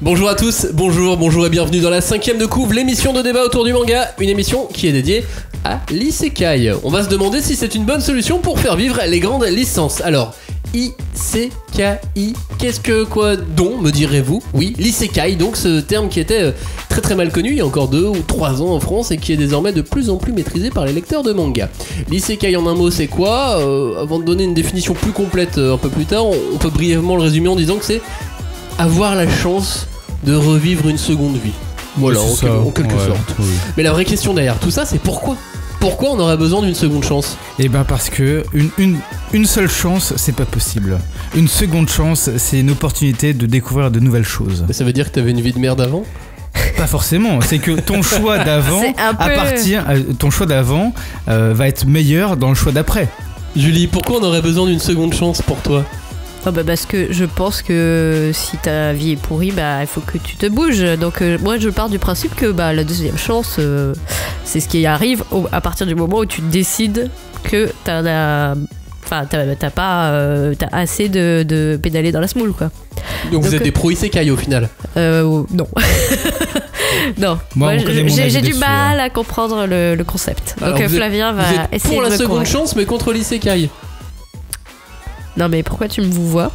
Bonjour à tous, bonjour et bienvenue dans la 5ème de couve, l'émission de débat autour du manga, une émission qui est dédiée à l'isekai. On va se demander si c'est une bonne solution pour faire vivre les grandes licences. Alors, isekai, qu'est-ce que quoi donc, me direz-vous? Oui, l'isekai, donc ce terme qui était très très mal connu il y a encore 2 ou 3 ans en France et qui est désormais de plus en plus maîtrisé par les lecteurs de manga. L'isekai en un mot c'est quoi? Avant de donner une définition plus complète un peu plus tard, on peut brièvement le résumer en disant que c'est avoir la chance de revivre une seconde vie. Voilà, en quelque sorte. Oui. Mais la vraie question derrière tout ça, c'est pourquoi? Pourquoi on aurait besoin d'une seconde chance? Eh ben parce que une seule chance, c'est pas possible. Une seconde chance, c'est une opportunité de découvrir de nouvelles choses. Mais ça veut dire que t'avais une vie de merde avant? Pas forcément, c'est que ton choix d'avant va être meilleur dans le choix d'après. Julie, pourquoi on aurait besoin d'une seconde chance pour toi? Oh bah parce que je pense que si ta vie est pourrie, bah il faut que tu te bouges. Donc moi je pars du principe que bah la deuxième chance, c'est ce qui arrive à partir du moment où tu décides que t'as assez de pédaler dans la semoule quoi. Donc vous êtes des pro isekai au final? Non. Non. Moi j'ai du mal à comprendre le concept. Alors, donc Flavien va essayer de me pour la seconde convaincre. chance mais contre l'isekai. Non mais pourquoi tu me vous vois?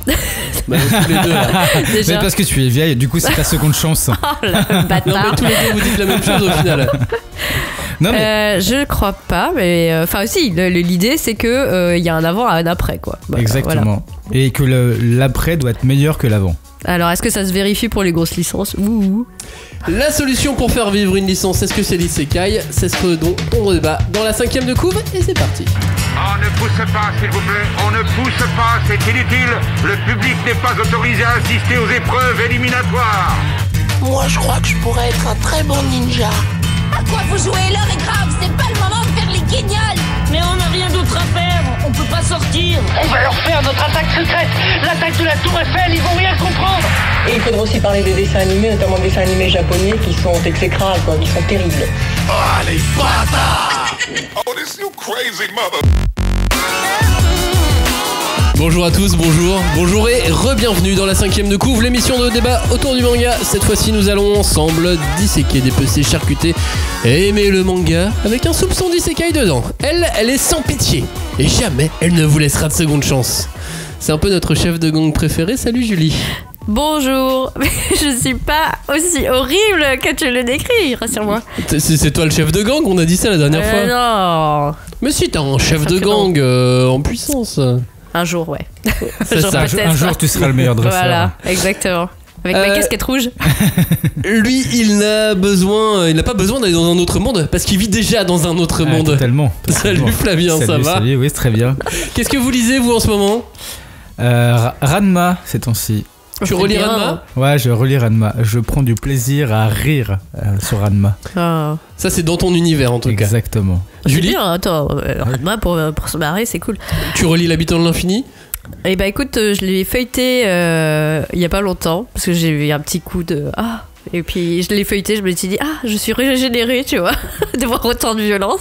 Bah tous les deux là. Déjà. Mais parce que tu es vieille, du coup c'est ta seconde chance. Oh la bâtard. Non mais tous les deux vous dites la même chose au final. Non mais je crois pas, mais enfin aussi l'idée c'est que y a un avant et un après quoi. Voilà, exactement. Voilà. Et que l'après doit être meilleur que l'avant. Alors est-ce que ça se vérifie pour les grosses licences? Ouh. La solution pour faire vivre une licence, est-ce que c'est l'isekai? C'est ce dont on débat dans la 5ème de couve et c'est parti. On ne pousse pas, s'il vous plaît. On ne pousse pas, c'est inutile. Le public n'est pas autorisé à assister aux épreuves éliminatoires. Moi, je crois que je pourrais être un très bon ninja. À quoi vous jouez? L'heure est grave, c'est pas le moment de faire les guignols. Mais on n'a rien d'autre à faire, on peut pas sortir. On va leur faire notre attaque secrète, l'attaque de la Tour Eiffel, ils vont rien comprendre. Et il faudra aussi parler des dessins animés, notamment des dessins animés japonais qui sont exécrables, quoi, qui sont terribles. Ah, les bâtards! Oh, this you crazy mother! Bonjour à tous, bonjour et re-bienvenue dans la 5ème de couve, l'émission de débat autour du manga. Cette fois-ci, nous allons ensemble disséquer, dépecer, charcuter et aimer le manga avec un soupçon d'isekai dedans. Elle est sans pitié et jamais elle ne vous laissera de seconde chance. C'est un peu notre chef de gang préféré. Salut Julie. Bonjour, mais je suis pas aussi horrible que tu le décris, rassure-moi. C'est toi le chef de gang, on a dit ça la dernière fois. Non. Mais si, t'as un chef de gang en puissance. Un jour, ouais. C'est ça. Un jour, tu seras le meilleur dresseur. Voilà, exactement. Avec ma casquette rouge. Lui, il n'a pas besoin d'aller dans un autre monde parce qu'il vit déjà dans un autre monde. Totalement. Salut Flavien, ça va? Salut, oui, c'est très bien. Qu'est-ce que vous lisez, vous, en ce moment? Ranma, ces temps-ci. Tu relis Ranma? Ouais, je relis Ranma. Je prends du plaisir à rire sur Ranma. Oh. Ça, c'est dans ton univers, en tout cas. Exactement. Julie? Bien, attends, Ranma pour se marrer, c'est cool. Tu relis L'Habitant de l'Infini? Eh bah écoute, je l'ai feuilleté il y a pas longtemps, parce que j'ai eu un petit coup de... Et puis je l'ai feuilleté, je me suis dit je suis régénérée, tu vois, de voir autant de violence.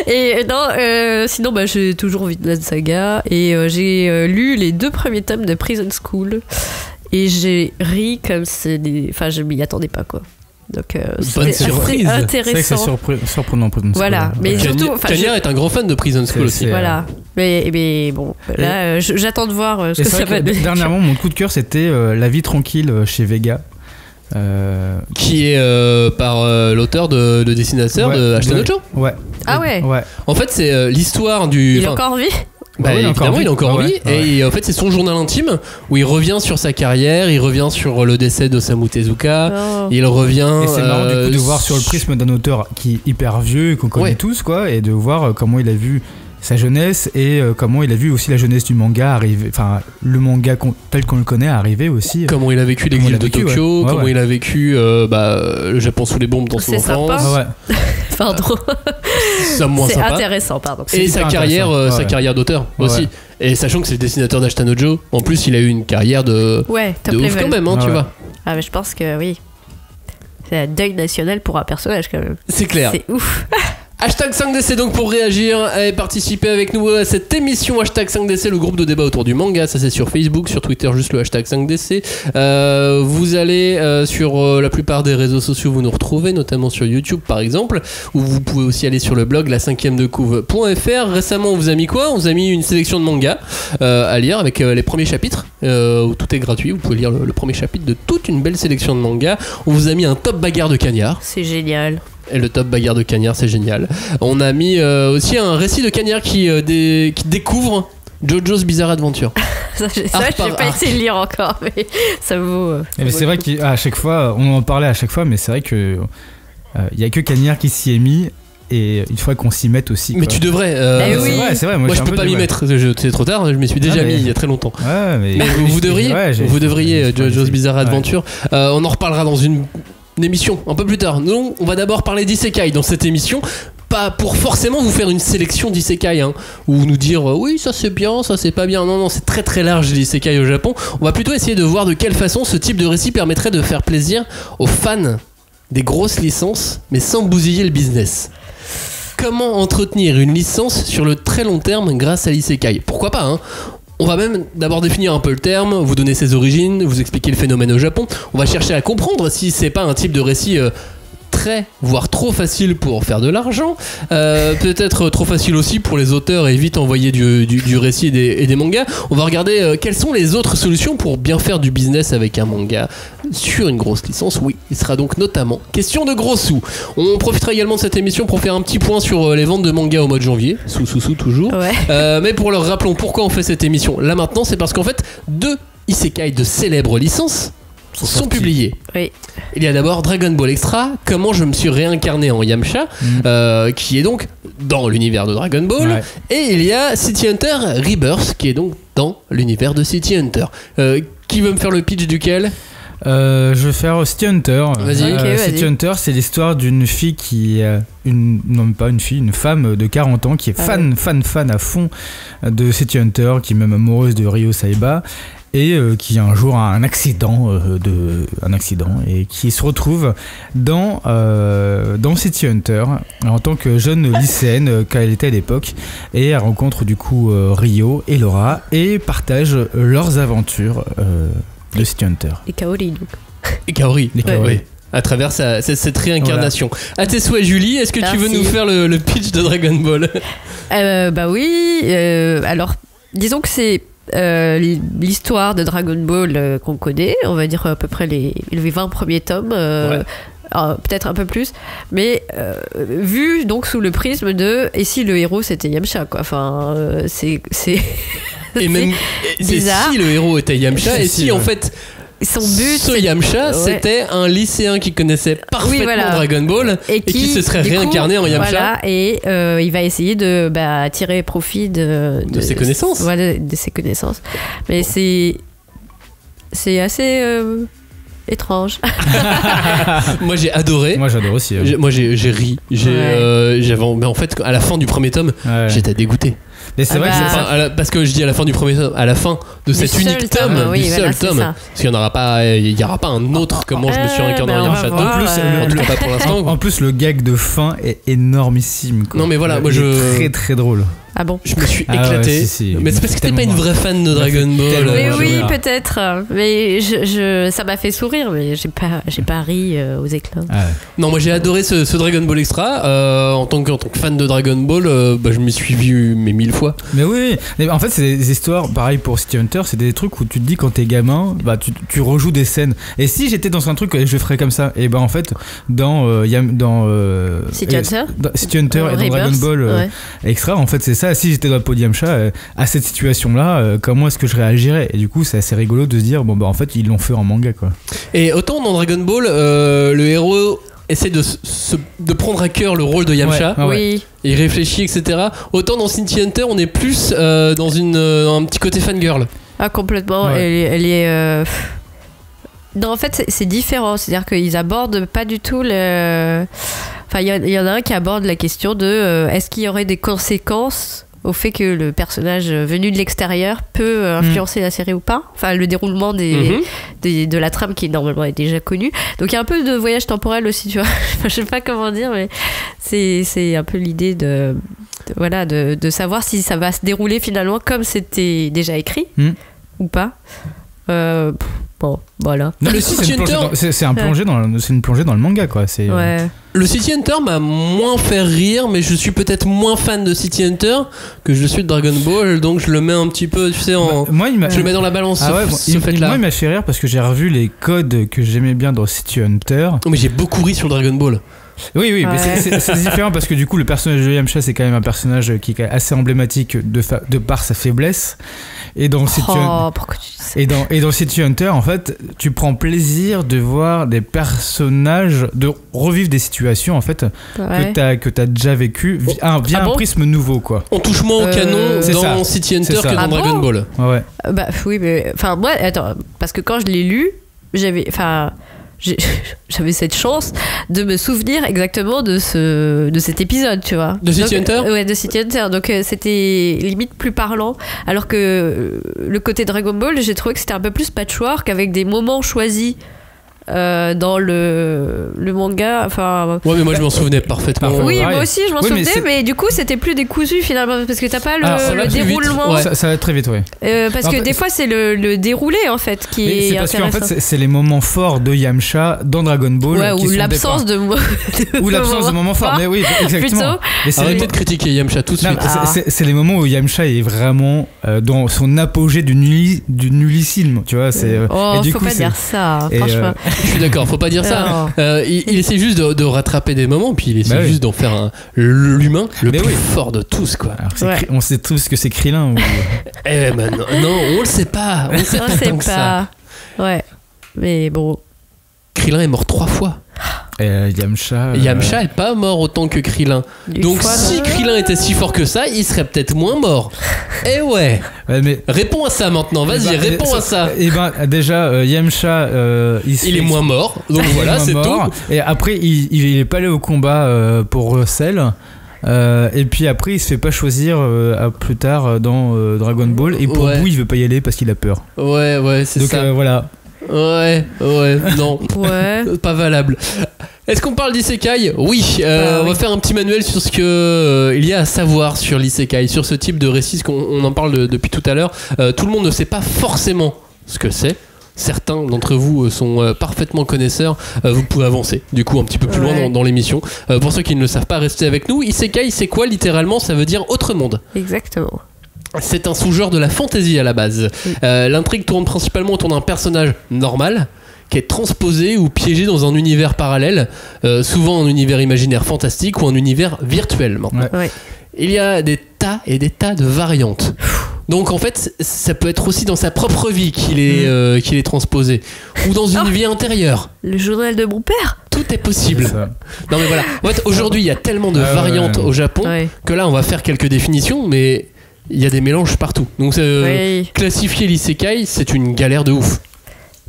Et non, sinon j'ai toujours envie de la saga. Et j'ai lu les 2 premiers tomes de Prison School. Et j'ai ri comme c'est enfin je m'y attendais pas quoi. Donc bonne surprise. Intéressant. C'est surprenant Prison School. Voilà, mais surtout Cagnard est un grand fan de Prison School aussi. Voilà. Mais bon, là j'attends de voir ce que ça va donner. Dernièrement, mon coup de cœur c'était La vie tranquille chez Vega. Qui est par l'auteur de dessinateur de Ashton Ojo. Ouais. Ah ouais. En fait, c'est l'histoire du. Il est encore en vie. Bah, évidemment, il est encore en vie. Et en fait, c'est son journal intime où il revient sur sa carrière, il revient sur le décès d'Osamu Tezuka, il revient. Et c'est marrant du coup de voir sur le prisme d'un auteur qui est hyper vieux, qu'on connaît tous, quoi, et de voir comment il a vu sa jeunesse et comment il a vu aussi la jeunesse du manga arriver, enfin le manga tel qu'on le connaît arriver aussi. Comment il a vécu l'exil de Tokyo, comment il a vécu le Japon sous les bombes dans son enfance. Pardon. C'est sympa. Intéressant, pardon. Et sa carrière d'auteur aussi. Et sachant que c'est le dessinateur d'Ashton Ojo, en plus il a eu une carrière de ouf quand même, tu vois. Ah mais je pense que oui. C'est un deuil national pour un personnage quand même. C'est clair. C'est ouf. Hashtag 5DC donc pour réagir et participer avec nous à cette émission. Hashtag 5DC, le groupe de débat autour du manga. Ça c'est sur Facebook, sur Twitter juste le hashtag 5DC. Vous allez sur la plupart des réseaux sociaux, vous nous retrouvez, notamment sur YouTube par exemple, où vous pouvez aussi aller sur le blog la5e-de-couve.fr. Récemment on vous a mis quoi ? On vous a mis une sélection de mangas à lire avec les premiers chapitres où tout est gratuit. Vous pouvez lire le premier chapitre de toute une belle sélection de mangas. On vous a mis un top bagarre de cagnard. C'est génial. Et le top bagarre de cagnard, c'est génial. On a mis aussi un récit de cagnard qui découvre JoJo's Bizarre Adventure. ça j'ai pas essayé de lire encore, mais ça vaut. Mais c'est vrai qu'à chaque fois, on en parlait à chaque fois, mais c'est vrai que il y a que Cagnard qui s'y est mis. Et il faudrait qu'on s'y mette aussi. Mais tu devrais. Oui. C'est vrai. Moi je peux pas m'y mettre. C'est trop tard. Je m'y suis déjà mis il y a très longtemps. Ouais, mais vous devriez JoJo's Bizarre Adventure. On en reparlera dans une émission un peu plus tard. Nous, on va d'abord parler d'isekai dans cette émission. Pas pour forcément vous faire une sélection d'isekai ou nous dire oui ça c'est bien, ça c'est pas bien. Non, c'est très très large l'isekai au Japon. On va plutôt essayer de voir de quelle façon ce type de récit permettrait de faire plaisir aux fans des grosses licences mais sans bousiller le business. Comment entretenir une licence sur le très long terme grâce à l'isekai ? Pourquoi pas On va même d'abord définir un peu le terme, vous donner ses origines, vous expliquer le phénomène au Japon. On va chercher à comprendre si c'est pas un type de récit très, voire trop facile pour faire de l'argent. Peut-être trop facile aussi pour les auteurs et vite envoyer du récit et des mangas. On va regarder quelles sont les autres solutions pour bien faire du business avec un manga sur une grosse licence. Oui, il sera donc notamment question de gros sous. On profitera également de cette émission pour faire un petit point sur les ventes de mangas au mois de janvier. Sous toujours. Ouais. Mais pour leur rappelons pourquoi on fait cette émission là maintenant, c'est parce qu'en fait 2 isekai de célèbres licences sont publiés. Oui. Il y a d'abord Dragon Ball Extra, comment je me suis réincarné en Yamcha, qui est donc dans l'univers de Dragon Ball. Ouais. Et il y a City Hunter Rebirth, qui est donc dans l'univers de City Hunter. Qui veut me faire le pitch duquel ? Je vais faire City Hunter. Vas-y. City Hunter, c'est l'histoire d'une fille qui une femme de 40 ans qui est fan à fond de City Hunter, qui est même amoureuse de Ryo Saiba. Et qui un jour a un accident et qui se retrouve dans City Hunter en tant que jeune lycéenne qu'elle était à l'époque, et elle rencontre du coup Ryo et Laura et partagent leurs aventures de City Hunter. Et Kaori donc. Et Kaori. Ouais. À travers cette réincarnation. Voilà. À tes souhaits, Julie, est-ce que tu veux nous faire le pitch de Dragon Ball ? Bah oui. Alors disons que c'est l'histoire de Dragon Ball qu'on connaît, on va dire à peu près les 20 premiers tomes, peut-être un peu plus, mais vu donc sous le prisme de et si le héros c'était Yamcha quoi. Enfin c'est et même bizarre. Si le héros était Yamcha et si en fait son but, ce Yamcha, c'était un lycéen qui connaissait parfaitement Dragon Ball et qui se serait réincarné en Yamcha. Voilà, et il va essayer de tirer profit de ses connaissances. Voilà, de ses connaissances. Mais c'est assez étrange. Moi j'ai adoré. Moi j'adore aussi. Moi j'ai ri. Mais en fait à la fin du premier tome, j'étais dégoûté. Mais c'est vrai que parce que je dis à la fin du premier tome, à la fin de cet unique tome, du seul tome, parce qu'il n'y aura pas un autre comment je me suis réincarné en Yamcha. Pas pour l'instant. En plus le gag de fin est énormissime. Quoi. Non mais voilà, moi très très drôle. Ah bon ? Je me suis éclaté. Mais c'est parce que t'es pas une vraie fan de Dragon Ball. Mais oui, peut-être. Mais ça m'a fait sourire, mais j'ai pas ri aux éclats. Non, moi j'ai adoré ce Dragon Ball Extra. En tant que fan de Dragon Ball, je m'y suis vu 1000 fois. Mais oui. Mais en fait, c'est des histoires, pareil pour City Hunter, c'est des trucs où tu te dis quand t'es gamin, tu rejoues des scènes. Et si j'étais dans un truc, je ferais comme ça. Et en fait, dans City Hunter et dans Dragon Ball Extra, en fait, c'est ça. Si j'étais dans le podium chat à cette situation-là, comment est-ce que je réagirais ? Et du coup, c'est assez rigolo de se dire en fait, ils l'ont fait en manga quoi. Et autant dans Dragon Ball, le héros essaie de prendre à cœur le rôle de Yamcha. Oui. Il réfléchit, etc. Autant dans City Hunter, on est plus dans un petit côté fangirl. Ah complètement. Ouais. Elle est. Non, en fait, c'est différent. C'est-à-dire qu'ils abordent pas du tout le. Enfin, il y en a un qui aborde la question de est-ce qu'il y aurait des conséquences au fait que le personnage venu de l'extérieur peut influencer la série ou pas. Enfin, le déroulement de la trame qui normalement est déjà connue. Donc il y a un peu de voyage temporel aussi, tu vois. Je sais pas comment dire, mais c'est un peu l'idée de savoir si ça va se dérouler finalement comme c'était déjà écrit ou pas. Bon, voilà. Non, mais c'est une plongée dans le manga, quoi. Le City Hunter m'a moins fait rire, mais je suis peut-être moins fan de City Hunter que je suis de Dragon Ball, donc je le mets un petit peu, tu sais, je le mets dans la balance. Ce fait-là. Moi, il m'a fait rire parce que j'ai revu les codes que j'aimais bien dans City Hunter. Mais j'ai beaucoup ri sur Dragon Ball. Oui, mais c'est différent parce que du coup, le personnage de Yamcha, c'est quand même un personnage qui est assez emblématique de par sa faiblesse. Et dans pourquoi tu dis ça ? Et dans City Hunter, en fait, tu prends plaisir de voir des personnages, de revivre des situations en fait que t'as déjà vécu via un prisme nouveau, quoi. On touche moins au canon dans City Hunter que dans Dragon Ball. Ouais. Bah oui, mais enfin moi, attends, parce que quand je l'ai lu, j'avais cette chance de me souvenir exactement de cet épisode, tu vois. De City Hunter ? Ouais, de City Hunter. Donc c'était limite plus parlant. Alors que le côté Dragon Ball, j'ai trouvé que c'était un peu plus patchwork avec des moments choisis. Dans le manga, enfin. Ouais, mais moi je m'en souvenais parfaitement. Oui, moi aussi je m'en souvenais, mais du coup c'était plus décousu finalement parce que t'as pas le déroulement. Ça va très vite, oui. Parce que des fois c'est le déroulé en fait qui est parce intéressant. qu'en fait c'est les moments forts de Yamcha dans Dragon Ball. Ou l'absence de moments forts. Mais oui, exactement. Arrêtez de critiquer Yamcha tout de suite. C'est les moments où Yamcha est vraiment dans son apogée du nullisme, tu vois. Faut pas dire ça, franchement. Je suis d'accord, faut pas dire ça. Il essaie juste de rattraper des moments, puis il essaie juste d'en faire l'humain le plus fort de tous, quoi. Alors, on sait tous que c'est Krillin. Non, on le sait pas. On le sait pas tant que ça. Ouais, mais bon. Krillin est mort 3 fois. Yamcha est pas mort autant que Krillin. Donc si Krillin était si fort que ça, il serait peut-être moins mort. Ouais, mais réponds à ça maintenant. Vas-y, réponds à ça. Et déjà Yamcha il est moins mort. Donc voilà, c'est tout. Et après il est pas allé au combat pour Cell. Et puis après il se fait pas choisir plus tard dans Dragon Ball. Et pour Boo il veut pas y aller parce qu'il a peur. Ouais, c'est ça. Donc voilà. Ouais, non. Pas valable. Est-ce qu'on parle d'isekai ? Oui, on va faire un petit manuel sur ce que il y a à savoir sur l'isekai, sur ce type de récit, qu'on en parle depuis tout à l'heure. Tout le monde ne sait pas forcément ce que c'est. Certains d'entre vous sont parfaitement connaisseurs. Vous pouvez avancer du coup un petit peu plus loin dans l'émission. Pour ceux qui ne le savent pas, restez avec nous. Isekai, c'est quoi littéralement ? Ça veut dire autre monde. Exactement. C'est un sous-genre de la fantasy à la base. L'intrigue tourne principalement autour d'un personnage normal qui est transposé ou piégé dans un univers parallèle, souvent un univers imaginaire fantastique ou un univers virtuel maintenant. Il y a des tas et des tas de variantes. Donc en fait, ça peut être aussi dans sa propre vie qu'il est transposé, ou dans une vie intérieure. Le journal de mon père. Tout est possible. Non mais voilà. En fait, aujourd'hui, il y a tellement de variantes au Japon que là, on va faire quelques définitions, mais il y a des mélanges partout. Donc classifier l'isekai, c'est une galère de ouf.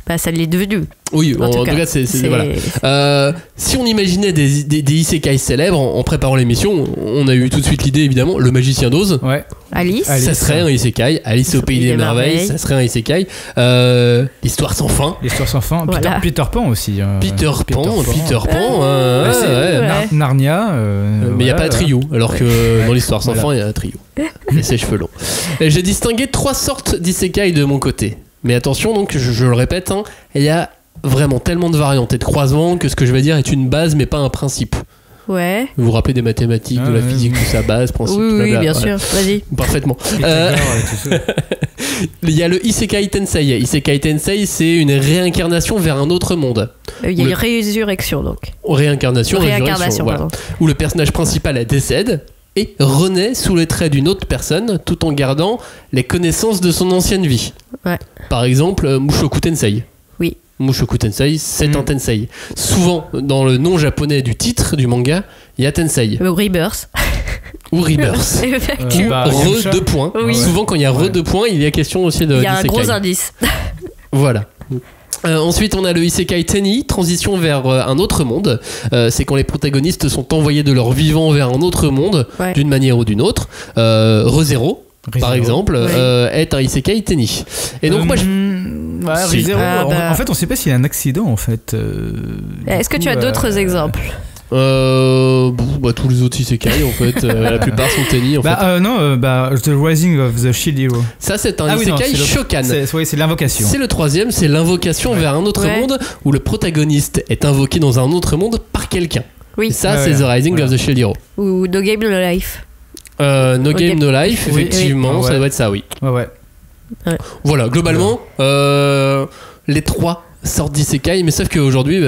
Bah, ça l'est devenu. Oui, en tout cas, c'est voilà. Si on imaginait des isekai célèbres en préparant l'émission, on a eu tout de suite l'idée, évidemment, le magicien d'Oz. Alice. Ça serait un isekai. Alice au pays des merveilles, ça serait un isekai. L'histoire sans fin. L'histoire sans fin. Voilà. Peter Pan aussi. Peter Pan. Narnia. Mais il n'y a pas de trio, alors que dans l'histoire sans fin, il y a un trio. Et ses cheveux longs. J'ai distingué 3 sortes d'isekai de mon côté. Mais attention, donc, je le répète, il y a vraiment tellement de variantes et de croisements que ce que je vais dire est une base, mais pas un principe. Ouais. Vous vous rappelez des mathématiques, de la physique, tout ça, base, principe, Oui, bien sûr, vas-y. Parfaitement. Il y a le Isekai Tensei. Isekai Tensei, c'est une réincarnation vers un autre monde. Il y a une résurrection, donc. Réincarnation, voilà. Où le personnage principal décède et renaît sous les traits d'une autre personne tout en gardant les connaissances de son ancienne vie. Par exemple, Mushoku Tensei. Oui. Mushoku Tensei, c'est un Tensei. Souvent, dans le nom japonais du titre du manga, il y a Tensei. Rebirth. Ou Rebirth. Re 2 points. Oui. Souvent, quand il y a Re 2 points, il y a question aussi de. Il y a un gros indice. Voilà. Ensuite, on a le Isekai Tenni, transition vers un autre monde. C'est quand les protagonistes sont envoyés de leur vivant vers un autre monde, d'une manière ou d'une autre. Re:Zero, par exemple, est un Isekai Tenni. Et donc, moi, Re:Zero, en fait, on sait pas s'il y a un accident, en fait. Est-ce que tu as d'autres exemples? Tous les autres isekai en fait, la plupart sont tennis en fait. The Rising of the Shield Hero. Ça c'est un isekai Shokan. C'est l'invocation. C'est le troisième, c'est l'invocation vers un autre monde où le protagoniste est invoqué dans un autre monde par quelqu'un. Oui. Et ça c'est The Rising of the Shield Hero. Ou No Game No Life. No Game No Life, effectivement, ça doit être ça, oui. Ouais. Voilà, globalement, les trois sorte d'isekai, mais sauf qu'aujourd'hui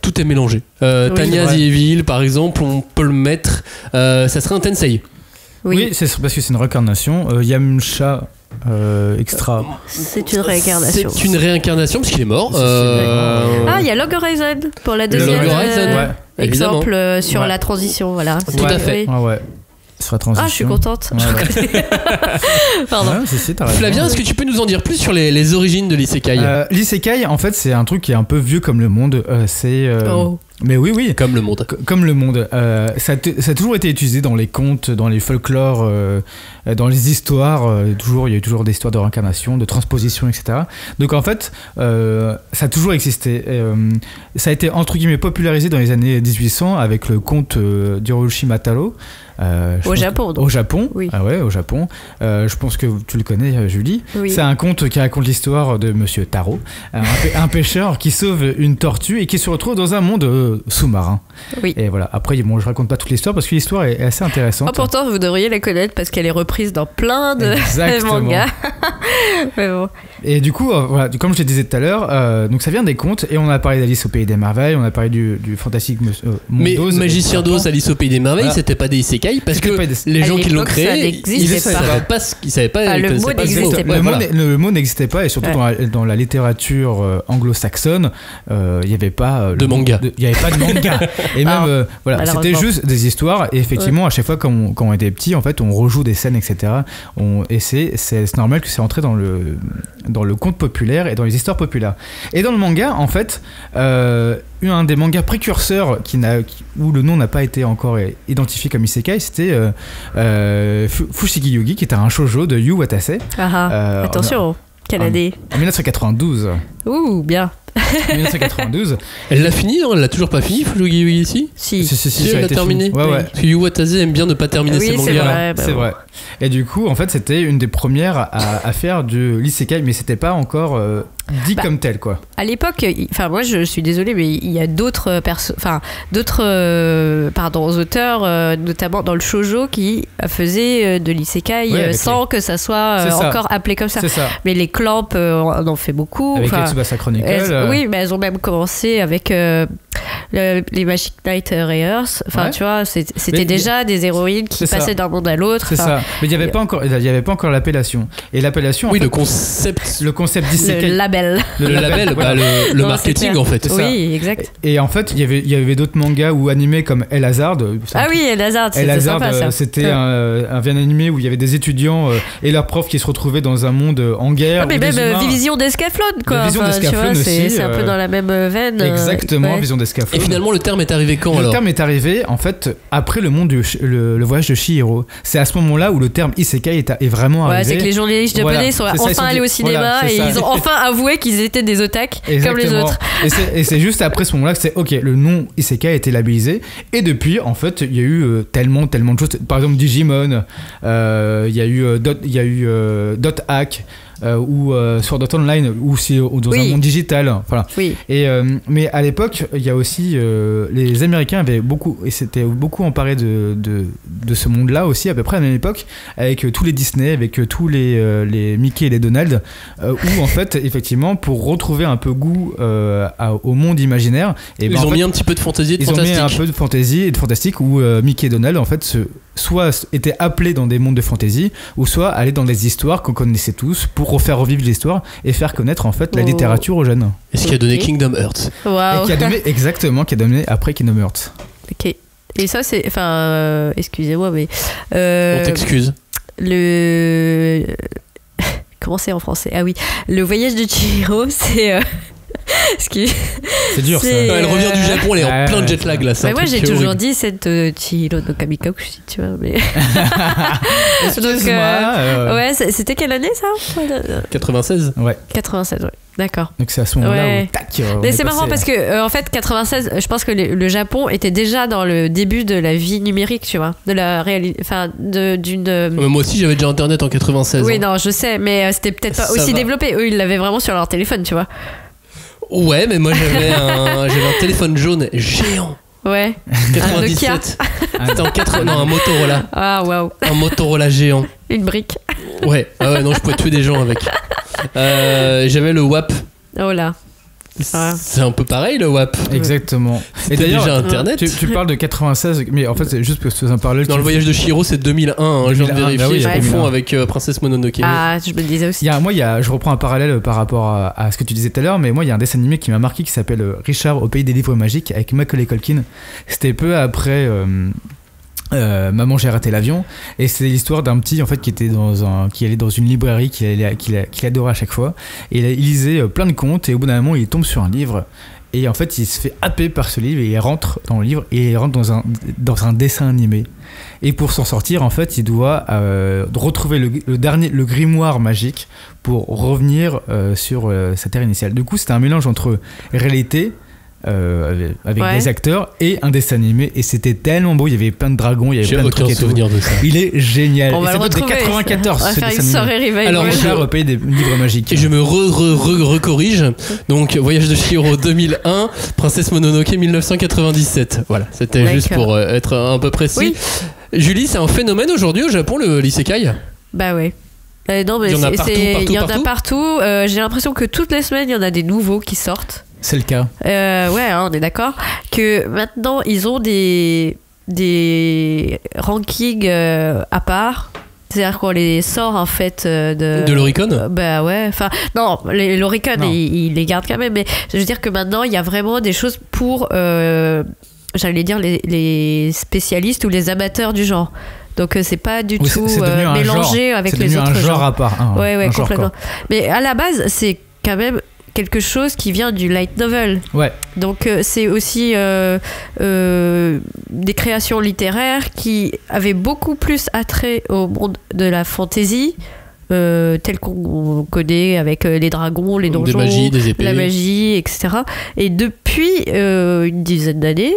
tout est mélangé. Tanya the Evil par exemple, on peut le mettre, ça serait un Tensei. Oui, c'est parce que c'est une réincarnation. Yamcha Extra, c'est une réincarnation. C'est une réincarnation parce qu'il est mort. Il y a Log Horizon pour la deuxième exemple sur la transition, voilà. Tout à fait. Je suis contente. Pardon. Flavien, est-ce que tu peux nous en dire plus sur les origines de l'isekai? L'isekai, en fait, c'est un truc qui est un peu vieux comme le monde. Mais oui. Comme le monde. Comme le monde. Ça a toujours été utilisé dans les contes, dans les folklores, dans les histoires. Il y a eu toujours des histoires de réincarnation, de transposition, etc. Donc en fait, ça a toujours existé. Ça a été entre guillemets popularisé dans les années 1800 avec le conte d'Hiroshi Mataro. Au Japon. Au Japon. Oui. Ah ouais, au Japon. Je pense que tu le connais, Julie. Oui. C'est un conte qui raconte l'histoire de Monsieur Taro, un pêcheur qui sauve une tortue et qui se retrouve dans un monde sous-marin. Oui. Et voilà. Après, je raconte pas toute l'histoire parce que l'histoire est assez intéressante. Pourtant, vous devriez la connaître parce qu'elle est reprise dans plein de mangas. Mais bon. Et du coup, comme je te disais tout à l'heure, donc ça vient des contes et on a parlé d'Alice au Pays des Merveilles, on a parlé du fantastique monde d'Oz. Mais Magicien d'Oz, Alice au Pays des Merveilles, c'était pas des isekai parce que les gens qui l'ont créé, ils savaient pas, le mot n'existait pas. Le mot n'existait pas et surtout dans la littérature anglo-saxonne, il n'y avait pas de manga. Il n'y avait pas de manga. Et même, c'était juste des histoires. Et effectivement, à chaque fois, quand on était petit, en fait, on rejoue des scènes, etc. Et c'est normal que c'est entré dans le conte populaire et dans les histoires populaires. Et dans le manga, en fait, un des mangas précurseurs où le nom n'a pas été encore identifié comme isekai, c'était Fushigi Yugi, qui était un shoujo de Yu Watase. Attention, quelle année? En 1992. Ouh, bien. 1992. Elle l'a fini, non? Elle l'a toujours pas fini, Fushigi Yugi ici? Si, elle l'a terminé. Ouais. Parce que Yu Watase aime bien ne pas terminer ses mangas. C'est vrai. Et du coup, en fait, c'était une des premières à faire de l'isekai, mais c'était pas encore dit comme tel, quoi. À l'époque, moi je suis désolée, mais il y a d'autres auteurs, notamment dans le shoujo, qui faisaient de l'isekai sans que ça soit encore appelé comme ça. Mais les clamps, on en fait beaucoup. Avec les Tsubasa Chronicles. Oui, mais elles ont même commencé avec les Magic Knight Rares. Tu vois, c'était déjà des héroïnes qui passaient d'un monde à l'autre. C'est ça. Mais il n'y avait pas encore l'appellation. Et l'appellation. Oui, en fait, le concept Le d'isekai. label. Le marketing en fait. Oui, exact. Et en fait, il y avait d'autres mangas ou animés comme El Hazard. El Hazard, c'était sympa ça. C'était un bien animé où il y avait des étudiants et leurs profs qui se retrouvaient dans un monde en guerre. Mais même Vision d'Escaflowne, quoi. Vision d'Escaflowne aussi. C'est un peu dans la même veine. Exactement, Vision d'Escaflowne. Et finalement, le terme est arrivé quand alors? Le terme est arrivé en fait après le voyage de Chihiro. C'est à ce moment-là où le terme isekai est vraiment arrivé. C'est que les journalistes japonais sont enfin allés au cinéma et ils ont enfin avoué qu'ils étaient des otaku comme les autres. Et c'est juste après ce moment-là que c'est ok, le nom isekai a été labellisé. Et depuis, en fait, il y a eu tellement de choses. Par exemple, Digimon, il y a eu Dot Hack. Ou sur Dot Online, ou c'est dans un monde digital. Voilà. Oui. Mais à l'époque, il y a aussi les Américains avaient beaucoup, et c'était beaucoup emparés de ce monde-là aussi, à peu près à la même époque, avec tous les Disney, avec tous les Mickey et les Donald, où en fait, effectivement, pour retrouver un peu goût au monde imaginaire, ils ont mis un petit peu de fantaisie et de fantastique. Ils ont mis un peu de fantaisie et de fantastique, où Mickey et Donald, en fait, soit étaient appelés dans des mondes de fantaisie, ou soit allaient dans des histoires qu'on connaissait tous pour refaire revivre l'histoire et faire connaître en fait la littérature aux jeunes. Et ce qui a donné Kingdom Hearts. Wow. Et qui a donné après Kingdom Hearts. Ok. Et ça c'est, excusez-moi mais. On t'excuse. Comment c'est en français? Ah oui, le voyage de Chihiro, c'est C'est dur ça. Elle revient du Japon, elle est en plein jet lag là. Mais moi j'ai toujours dit cette Chihiro no Kamikakushi, tu vois. Mais... Donc, ouais, c'était quelle année ça 96. Ouais. 96, ouais. D'accord. Donc c'est à ce moment-là où tac. Mais c'est marrant parce que en fait 96, je pense que le Japon était déjà dans le début de la vie numérique, tu vois, de la Moi aussi j'avais déjà internet en 96. Oui, non, je sais, mais c'était peut-être pas aussi développé. Eux, ils l'avaient vraiment sur leur téléphone, tu vois. Ouais, mais moi j'avais un téléphone jaune géant. Ouais. 97. C'était un Motorola. Ah waouh. Un Motorola géant. Une brique. Ouais. Ah ouais, non, je pouvais tuer des gens avec. J'avais le WAP. Oh là. C'est un peu pareil le WAP. Exactement. Et d'ailleurs, déjà internet. Tu parles de 96, mais en fait c'est juste parce que c'est un parallèle. Dans le voyage de Chihiro, c'est 2001. Je viens de vérifier. Bah oui, je confonds avec Princesse Mononoke. Ah, je me le disais aussi. Je reprends un parallèle par rapport à ce que tu disais tout à l'heure, mais moi il y a un dessin animé qui m'a marqué qui s'appelle Richard au pays des livres magiques avec Macaulay Culkin. C'était peu après. Maman j'ai raté l'avion, et c'est l'histoire d'un petit en fait qui allait dans une librairie qu'il adorait à chaque fois, et il lisait plein de contes, et au bout d'un moment il tombe sur un livre, et en fait il se fait happer par ce livre, et il rentre dans le livre et il rentre dans un dessin animé, et pour s'en sortir en fait il doit retrouver le grimoire magique pour revenir sur sa terre initiale. Du coup c'était un mélange entre réalité avec des acteurs et un dessin animé, et c'était tellement beau, il y avait plein de dragons, il y avait plein de trucs et tout. De ça. Il est génial. On va et le retrouver. 94. On va faire une soirée revival. Alors Richard au pays des livres magiques. Et je me recorrige. Donc Voyage de Chihiro 2001, Princesse Mononoke 1997. Voilà, c'était juste pour être un peu précis. Oui. Julie, c'est un phénomène aujourd'hui au Japon, le l'isekai? Bah ouais. Non, mais il y en a partout. J'ai l'impression que toutes les semaines il y en a des nouveaux qui sortent. C'est le cas. Ouais, hein, on est d'accord. Que maintenant, ils ont des rankings à part. C'est-à-dire qu'on les sort en fait de l'Oricon. Bah ouais. Enfin, non, l'Oricon, ils les gardent quand même. Mais je veux dire que maintenant, il y a vraiment des choses pour, j'allais dire, les spécialistes ou les amateurs du genre. Donc c'est pas du tout mélangé avec les autres genres. C'est un genre à part. Ouais, complètement. Mais à la base, c'est quand même quelque chose qui vient du light novel. Ouais. Donc c'est aussi des créations littéraires qui avaient beaucoup plus attrait au monde de la fantasy, tel qu'on connaît avec les dragons, les donjons, des magies, des épées. La magie, etc. Et depuis une dizaine d'années,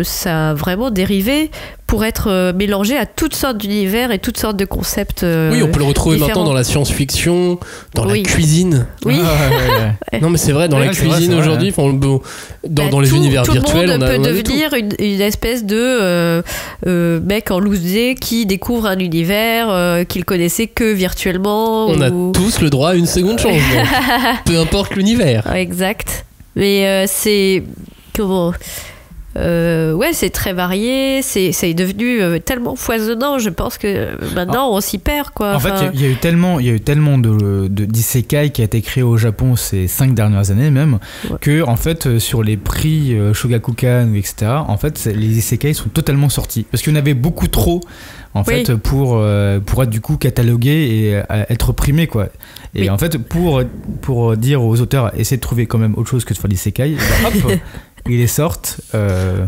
ça a vraiment dérivé pour être mélangé à toutes sortes d'univers et toutes sortes de concepts. Oui, on peut le retrouver différents. maintenant dans la science-fiction, dans la cuisine. Oui. Non, mais c'est vrai, dans la cuisine aujourd'hui, dans les univers virtuels, on peut devenir une espèce de mec en loose day qui découvre un univers qu'il connaissait que virtuellement. On a tous le droit à une seconde chance, peu importe l'univers. Exact. Mais c'est comment? Ouais, c'est très varié, c'est devenu tellement foisonnant, je pense que maintenant on s'y perd, quoi. En fait, il y a eu tellement d'isekai qui a été créé au Japon ces 5 dernières années même, que en fait sur les prix Shogakukan etc., en fait les isekai sont totalement sortis parce qu'il y en avait beaucoup trop en fait pour être du coup catalogués et être primés, quoi. Et en fait pour dire aux auteurs essayez de trouver quand même autre chose que de faire l'isekai, hop ils les sortent.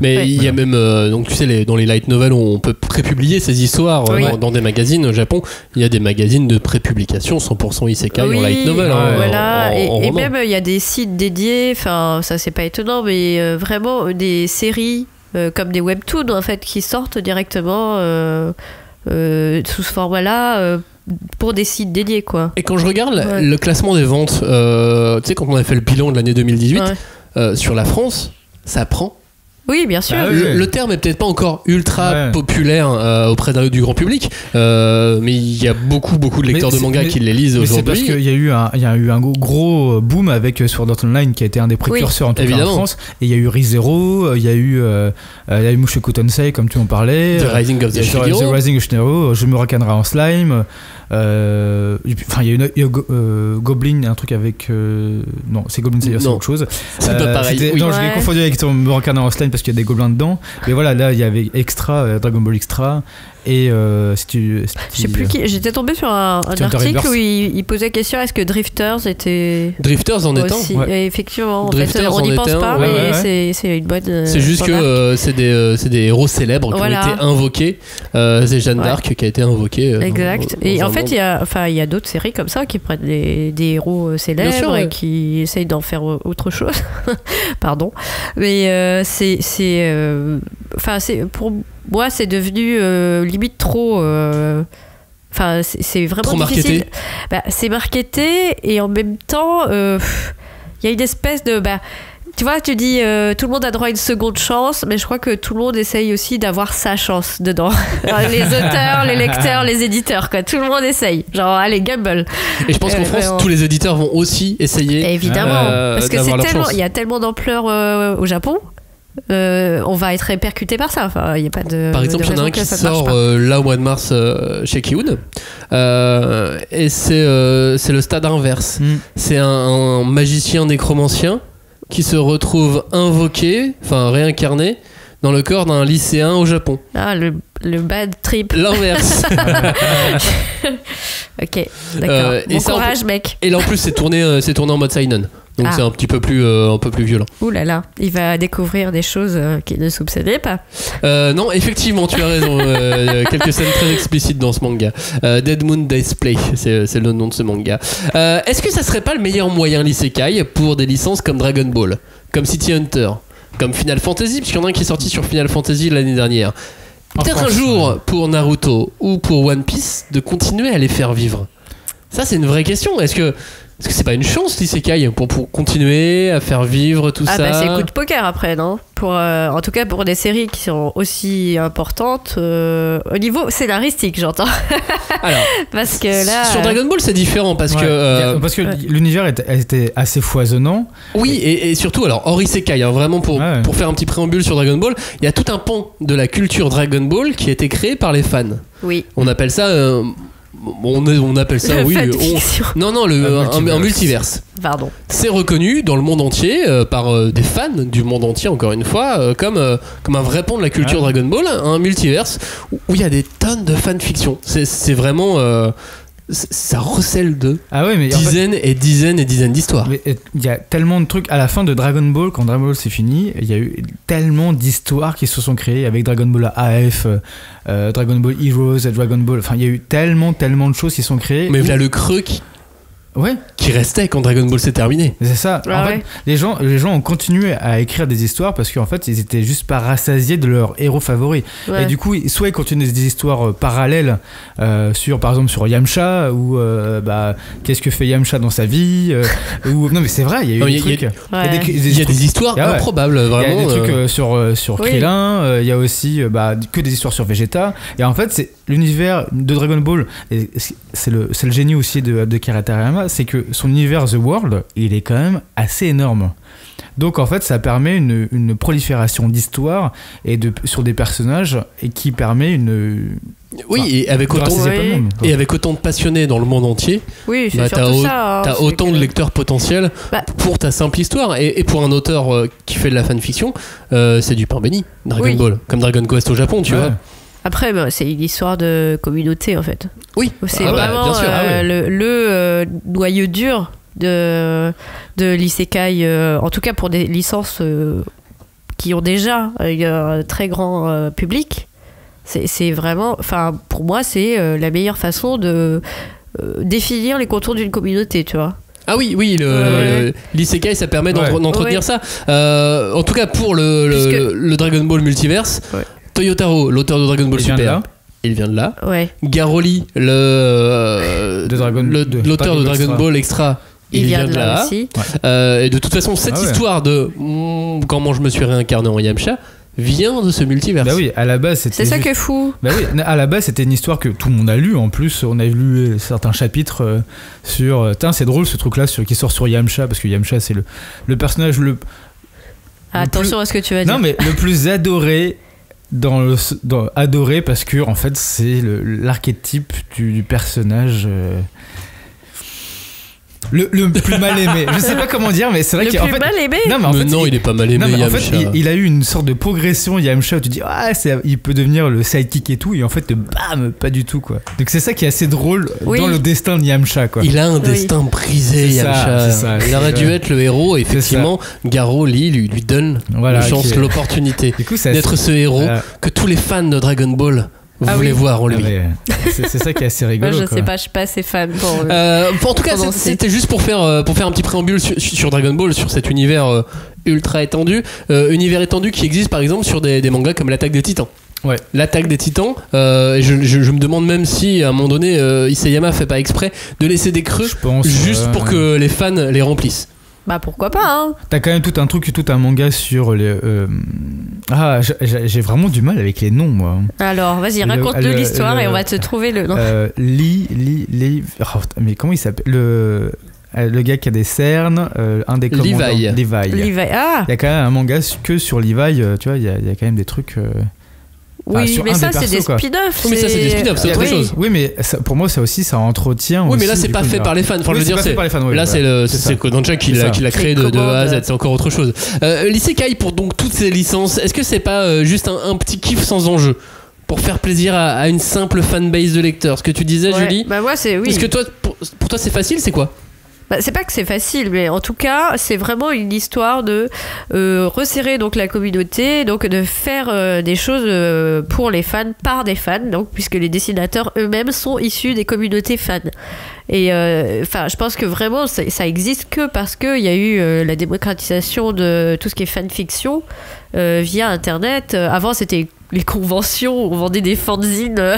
Mais il y a même, donc tu sais, dans les light novels, on peut prépublier ces histoires dans des magazines. Au Japon, il y a des magazines de prépublication 100% isekai en light novel. Voilà, et même il y a des sites dédiés, enfin, ça c'est pas étonnant, mais vraiment des séries comme des webtoons en fait qui sortent directement sous ce format-là. Pour des sites dédiés, quoi. Et quand je regarde le classement des ventes, tu sais, quand on a fait le bilan de l'année 2018, sur la France, ça prend. Oui, bien sûr. Le terme est peut-être pas encore ultra populaire auprès du grand public, mais il y a beaucoup de lecteurs de manga qui les lisent aujourd'hui. C'est parce qu'il y a eu un gros boom avec Sword Art Online qui a été un des précurseurs en tout cas en France. Et il y a eu Re:Zero, il y a eu Mushoku Tensei comme tu en parlais, The Rising of the Shinigami, Jumura Kanra en slime. Enfin, il y a eu Goblin, un truc avec. Non, c'est Goblin Slayer, c'est autre chose. C'est pas pareil. Non, je l'ai confondu avec Jumura Kanra en slime parce parce qu'il y a des gobelins dedans. Mais voilà, là, il y avait Extra, Dragon Ball Extra. Et je sais plus qui. J'étais tombé sur un article où il posait la question, est-ce que Drifters était. Drifters en est un. Ouais. Et effectivement, en Drifters fait, on n'y pense pas, mais c'est une bonne. C'est juste que c'est des héros célèbres qui ont été invoqués. C'est Jeanne d'Arc qui a été invoquée. Exact. Et en fait, il y a d'autres séries comme ça qui prennent des héros célèbres et qui essayent d'en faire autre chose. Pardon. Mais pour moi, c'est devenu limite trop. Enfin, c'est vraiment trop difficile. Marketé. C'est marketé et en même temps, il y a une espèce de. Tu vois, tu dis tout le monde a droit à une seconde chance, mais je crois que tout le monde essaye aussi d'avoir sa chance dedans. Les auteurs, les lecteurs, les éditeurs, quoi. Tout le monde essaye. Genre, allez, gamble. Et je pense qu'en France, tous les éditeurs vont aussi essayer. Évidemment, parce que il y a tellement d'ampleur au Japon. On va être répercuté par ça. Enfin, y a pas de. Par exemple, il y en a un qui sort là au mois de mars chez Kiun. Et c'est le stade inverse. C'est un magicien nécromancien qui se retrouve invoqué, enfin réincarné, dans le corps d'un lycéen au Japon. Ah, le bad trip. L'inverse. Ok, d'accord. Bon courage, mec. Et là, en plus, c'est tourné en mode seinen. Donc c'est un petit peu plus, un peu plus violent. Ouh là là, il va découvrir des choses qu'il ne soupçonnait pas. Non, effectivement, tu as raison. Quelques scènes très explicites dans ce manga. Dead Moon Display, c'est le nom de ce manga. Est-ce que ça serait pas le meilleur moyen l'isekai pour des licences comme Dragon Ball, comme City Hunter, comme Final Fantasy, parce qu'il y en a un qui est sorti sur Final Fantasy l'année dernière. Peut-être un jour pour Naruto ou pour One Piece de continuer à les faire vivre. Ça, c'est une vraie question. Est-ce que c'est pas une chance l'isekai pour continuer à faire vivre tout ça? C'est coup de poker après, non? En tout cas pour des séries qui sont aussi importantes au niveau scénaristique, j'entends. Alors, parce que là sur Dragon Ball c'est différent parce que l'univers était assez foisonnant. Oui, et surtout alors hors isekai, vraiment pour faire un petit préambule sur Dragon Ball, il y a tout un pan de la culture Dragon Ball qui a été créé par les fans. Oui. On appelle ça on appelle ça un multiverse. Pardon. C'est reconnu dans le monde entier par des fans du monde entier, encore une fois, comme un vrai pan de la culture Dragon Ball, un multiverse où il y a des tonnes de fanfiction. C'est vraiment ça recèle de dizaines et dizaines d'histoires. Il y a tellement de trucs à la fin de Dragon Ball. Quand Dragon Ball c'est fini, il y a eu tellement d'histoires qui se sont créées avec Dragon Ball AF, Dragon Ball Heroes, Dragon Ball. Enfin, il y a eu tellement de choses qui sont créées. Mais là, le creux qui restait quand Dragon Ball s'est terminé. C'est ça. En fait, les gens ont continué à écrire des histoires parce qu'en fait, ils étaient juste pas rassasiés de leurs héros favoris. Et du coup, soit ils continuent des histoires parallèles par exemple sur Yamcha ou qu'est-ce que fait Yamcha dans sa vie ou non mais c'est vrai, il y a eu des trucs. Il y a des histoires improbables vraiment. Il y a des trucs sur Krillin. Il y a aussi que des histoires sur Vegeta. Et en fait, c'est l'univers de Dragon Ball. Et c'est le génie aussi de Akira Toriyama. C'est que son univers The World, il est quand même assez énorme. Donc en fait, ça permet une prolifération d'histoires sur des personnages et qui permet et avec autant de passionnés dans le monde entier, t'as autant de lecteurs potentiels pour ta simple histoire. Et pour un auteur qui fait de la fanfiction, c'est du pain béni. Dragon Ball, comme Dragon Quest au Japon, tu vois. Après, c'est une histoire de communauté en fait. Oui, c'est vraiment bien sûr. le noyau dur de l'isekai, en tout cas pour des licences qui ont déjà un très grand public. C'est vraiment, pour moi, c'est la meilleure façon de définir les contours d'une communauté, tu vois. Ah oui, l'isekai ça permet d'entretenir ça. En tout cas pour le Dragon Ball Multiverse. Toyotaro, l'auteur de Dragon Ball Super, il vient de là. Garoli, l'auteur de Dragon Ball Extra, il vient de là aussi. Et de toute façon, cette histoire de comment je me suis réincarné en Yamcha vient de ce multivers. Bah oui, à la base c'était. C'est ça qui est fou. Bah oui, à la base c'était une histoire que tout le monde a lu. En plus, on a lu certains chapitres sur. C'est drôle ce truc-là qui sort sur Yamcha parce que Yamcha c'est le personnage attention à ce que tu vas dire. Non mais le plus adoré. Adoré parce que en fait c'est l'archétype du personnage le plus mal aimé. Je sais pas comment dire, mais c'est vrai Le qu'en plus fait. mal aimé. Non, il est pas mal aimé. Non, mais en Yamcha. fait, il a eu une sorte de progression Yamcha où tu dis il peut devenir le sidekick et tout, et en fait bam, pas du tout quoi. Donc c'est ça qui est assez drôle dans le destin de Yamcha quoi. Il a un destin brisé, C'est ça, Yamcha. c'est ça. Il aurait dû être le héros, et effectivement Garo Lee lui donne Voilà, la chance, l'opportunité Du coup, c'est d'être ce héros que tous les fans de Dragon Ball voulaient voir en lui. C'est ça qui est assez rigolo. Moi, je quoi. sais pas, je suis pas assez fan pour. En tout cas, c'était juste pour faire un petit préambule sur Dragon Ball, sur cet univers ultra étendu. Univers étendu qui existe par exemple sur des mangas comme l'Attaque des Titans. Ouais. L'Attaque des Titans, je me demande même si à un moment donné Isayama fait pas exprès de laisser des creux juste pour que les fans les remplissent. Bah pourquoi pas hein. T'as quand même tout un manga sur les. J'ai vraiment du mal avec les noms moi. Alors vas-y, raconte-nous l'histoire et on va te trouver le nom. Mais comment il s'appelle le gars qui a des cernes, un des commandants. Levi. Ah. Il y a quand même un manga que sur Levi, tu vois, il y a quand même des trucs. Oui, mais ça, c'est des spin-offs. Oui, mais ça, c'est des spin-offs, c'est autre chose. Oui, mais ça, pour moi, ça aussi, ça entretient. Oui, aussi, mais là, c'est pas fait par les fans. Enfin, je veux dire, là, c'est Kodansha qui l'a créé de A à Z. C'est encore autre chose. L'Isekai, pour donc toutes ces licences, est-ce que c'est pas juste un petit kiff sans enjeu pour faire plaisir à une simple fanbase de lecteurs? Ce que tu disais, Julie. Bah, moi, c'est oui. Est-ce que toi, pour toi, c'est facile? C'est quoi? Bah, c'est pas que c'est facile, mais en tout cas, c'est vraiment une histoire de resserrer donc la communauté, donc de faire des choses pour les fans, par des fans, donc puisque les dessinateurs eux-mêmes sont issus des communautés fans. Et je pense que vraiment ça existe que parce qu'il y a eu la démocratisation de tout ce qui est fanfiction via Internet. Avant, c'était les conventions, on vendait des fanzines